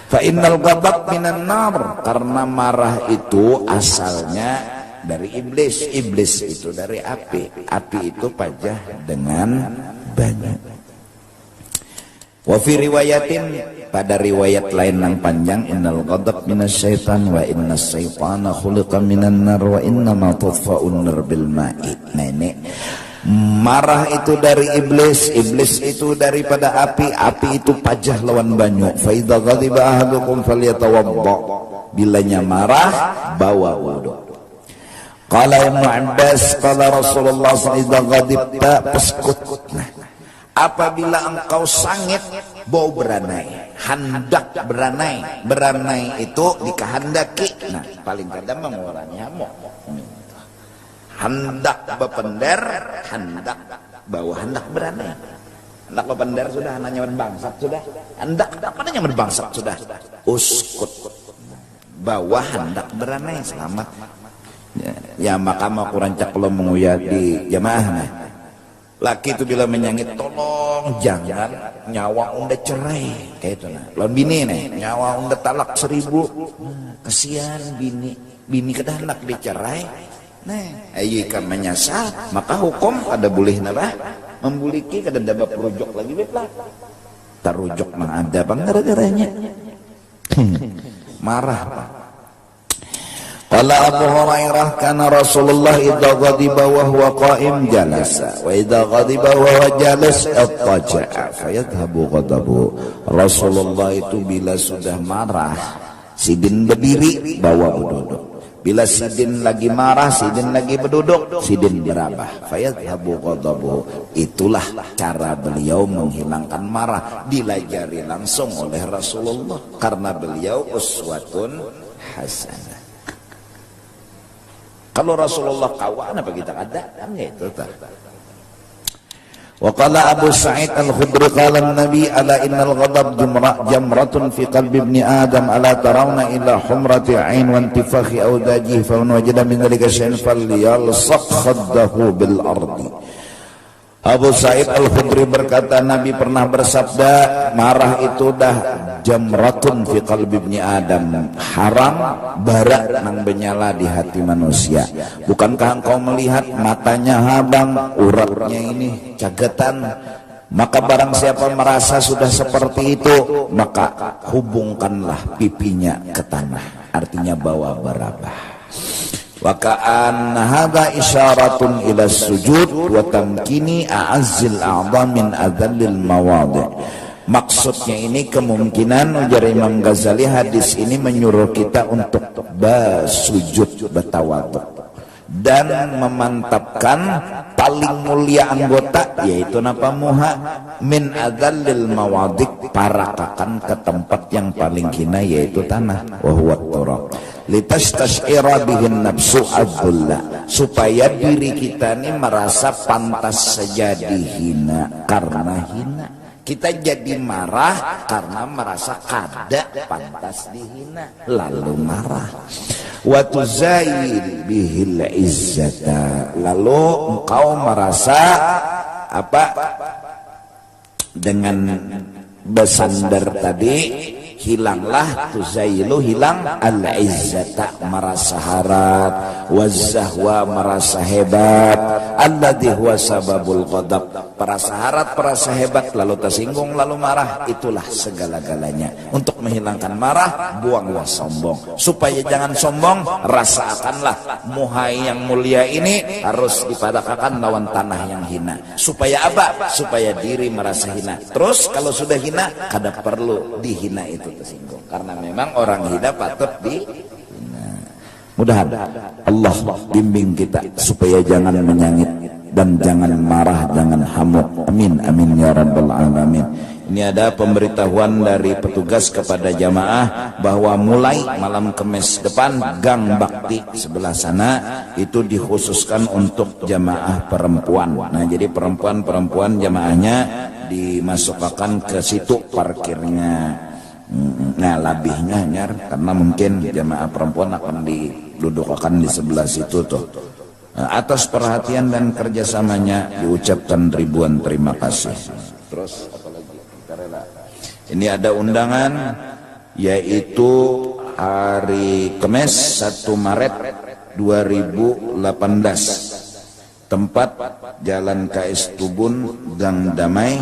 Speaker 1: Fa innal ghadab minan nar, karena marah itu asalnya dari iblis, iblis itu dari api, api itu pajah dengan banyu. Wa fi riwayatin, pada riwayat lain yang panjang, innal ghadab minasyaitan wa innas syaitana khuliqa minan nar wa innama tudfa'un nar bil ma'i. Nah ini marah itu dari iblis, iblis itu daripada api, api itu pajah lawan banyu. Fa idza ghadiba ahadukum falyatawadda, bilanya marah bawa wudu. Qala Ibnu Abbas qala Rasulullah sallallahu alaihi wasallam, idza ghadibta faskut. Nah, apabila engkau sangit bau beranai, hendak beranai, beranai itu dikehendaki. Nah paling kadang mengurangi hamuk. Hendak bepender, hendak bawa hendak beranai. Hendak bepender sudah, hanya berbangsat sudah. Hendak apa namanya berbangsat sudah. Uskut, bawa hendak beranai, selamat. Ya maka mau kurancak lo menguyat di jamaah nah. Laki itu bila menyangit, tolong jangan nyawa unda cerai kayak itu nah. Lawan bini nih, nyawa unda talak 1000. Kesian bini, bini kedah hendak dicerai. Nah, ayi kan menyasar, maka hukum ada boleh napa? Membuliki kada dapat rujuk lagi betlah. Tarujuk mah ada bang gara-garanya. Marah Pak. Qala Abu Hurairah, kana Rasulullah idza ghadiba wa huwa qa'im jalasa wa idza ghadiba wa huwa jalis ittaja'a fayadhhabu ghadabu. Rasulullah itu bila sudah marah sidin berdiri bawa duduk. Bila sidin lagi marah, sidin lagi berduduk, sidin berabah. Fayadhhabu ghadabu. Itulah cara beliau menghilangkan marah, dilajari langsung oleh Rasulullah karena beliau uswatun hasanah. Kalau Rasulullah kawan apa kita kada kan itu tah. Wa qala Abu Sa'id Al-Khudri qala an-nabi ala innal ghadab jamratun fi qalbi ibni adam ala tarawna ila humrati 'ain wa intifakhi awdajihi fa man wajada min dhalika shay'an falyalsaq khaddahu bil ardi. Abu Sa'id Al-Khudri berkata, Nabi pernah bersabda, marah itu dah jamratun fi qalbi ibni adam, haram bara nang benyala di hati manusia. Bukankah engkau melihat matanya habang, uratnya ini cagatan? Maka barang siapa merasa sudah seperti itu, maka hubungkanlah pipinya ke tanah, artinya bawa berabah. Wa ka'anna hadza isyaratun ila sujud wa tamkini a'azzil a'dha min adzallil mawadhi'. Maksudnya ini kemungkinan ujar Imam Ghazali, hadis ini menyuruh kita untuk bersujud bertawadhu dan memantapkan paling mulia anggota yaitu napa muha min adzallil mawadhi', parakakan ke tempat yang paling hina yaitu tanah, wa huwa turab. Litastashira bihin nafsu abdullah, supaya diri kita ini merasa pantas saja dihina karena hina. Kita jadi marah karena merasa kada pantas dihina, lalu marah. Wa tuzail bihil izzata, lalu engkau merasa apa dengan bersandar tadi, hilanglah tuzailu, hilang al-izzata, merasa harap, wazahwa, merasa hebat, alladhi huwa sababul ghadab, perasa harap, perasa hebat, lalu tersinggung, lalu marah, itulah segala-galanya. Untuk untuk menghilangkan marah, buanglah sombong. Supaya jangan sombong, rasakanlah muhai yang mulia ini harus dipadakakan lawan tanah yang hina. Supaya apa? Supaya diri merasa hina. Terus kalau sudah hina, kada perlu dihina itu tersinggung. Karena memang orang hina patut dihina. Mudah Allah bimbing kita supaya jangan menyangit dan jangan marah, jangan hamut. Amin, amin ya rabbal alamin. Ini ada pemberitahuan dari petugas kepada jamaah bahwa mulai malam Kamis depan gang bakti sebelah sana itu dikhususkan untuk jamaah perempuan. Nah, jadi perempuan jamaahnya dimasukkan ke situ parkirnya. Nah, lebihnya nyar karena mungkin jamaah perempuan akan didudukkan di sebelah situ tuh. Atas perhatian dan kerjasamanya diucapkan ribuan terima kasih. Terus apalagi? Ini ada undangan yaitu hari Kamis 1 Maret 2018. Tempat Jalan KS Tubun, Gang Damai,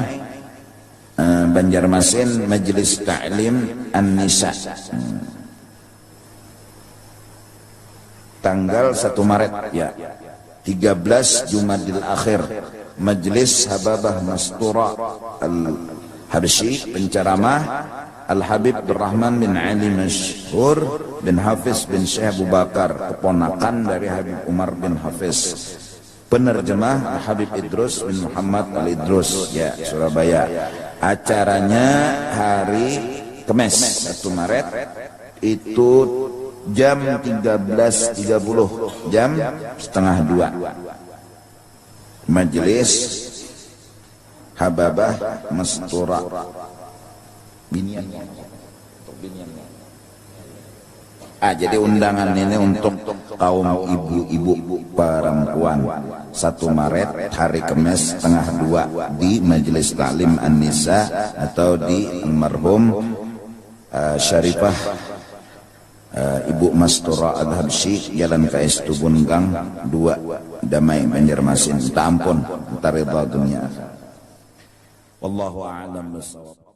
Speaker 1: Banjarmasin, Majelis Ta'lim An-Nisa. Tanggal 1 Maret ya. 13 Jumadil Akhir. Majelis Hababah Mastura Al-Habsyi, penceramah Al-Habib Rahman bin Ali Masyhur bin Hafiz bin Syekh Abu Bakar, keponakan dari Habib Umar bin Hafiz. Penerjemah Habib Idrus bin Muhammad Al-Idrus ya, Surabaya. Acaranya hari Kamis 1 Maret itu jam 13.30, jam setengah 2. Majelis Hababah Mastura Binian. Jadi undangan ini untuk kaum ibu-ibu perempuan. 1 Maret hari Kamis setengah 2 di Majelis Ta'lim An-Nisa atau di almarhum Syarifah Ibu Mastura Al-Habsyi, Jalan KS Tubun Gang 2 Damai Banjarmasin. Minta ampun, minta ridha dunia. Wallahu a'lam bishawab.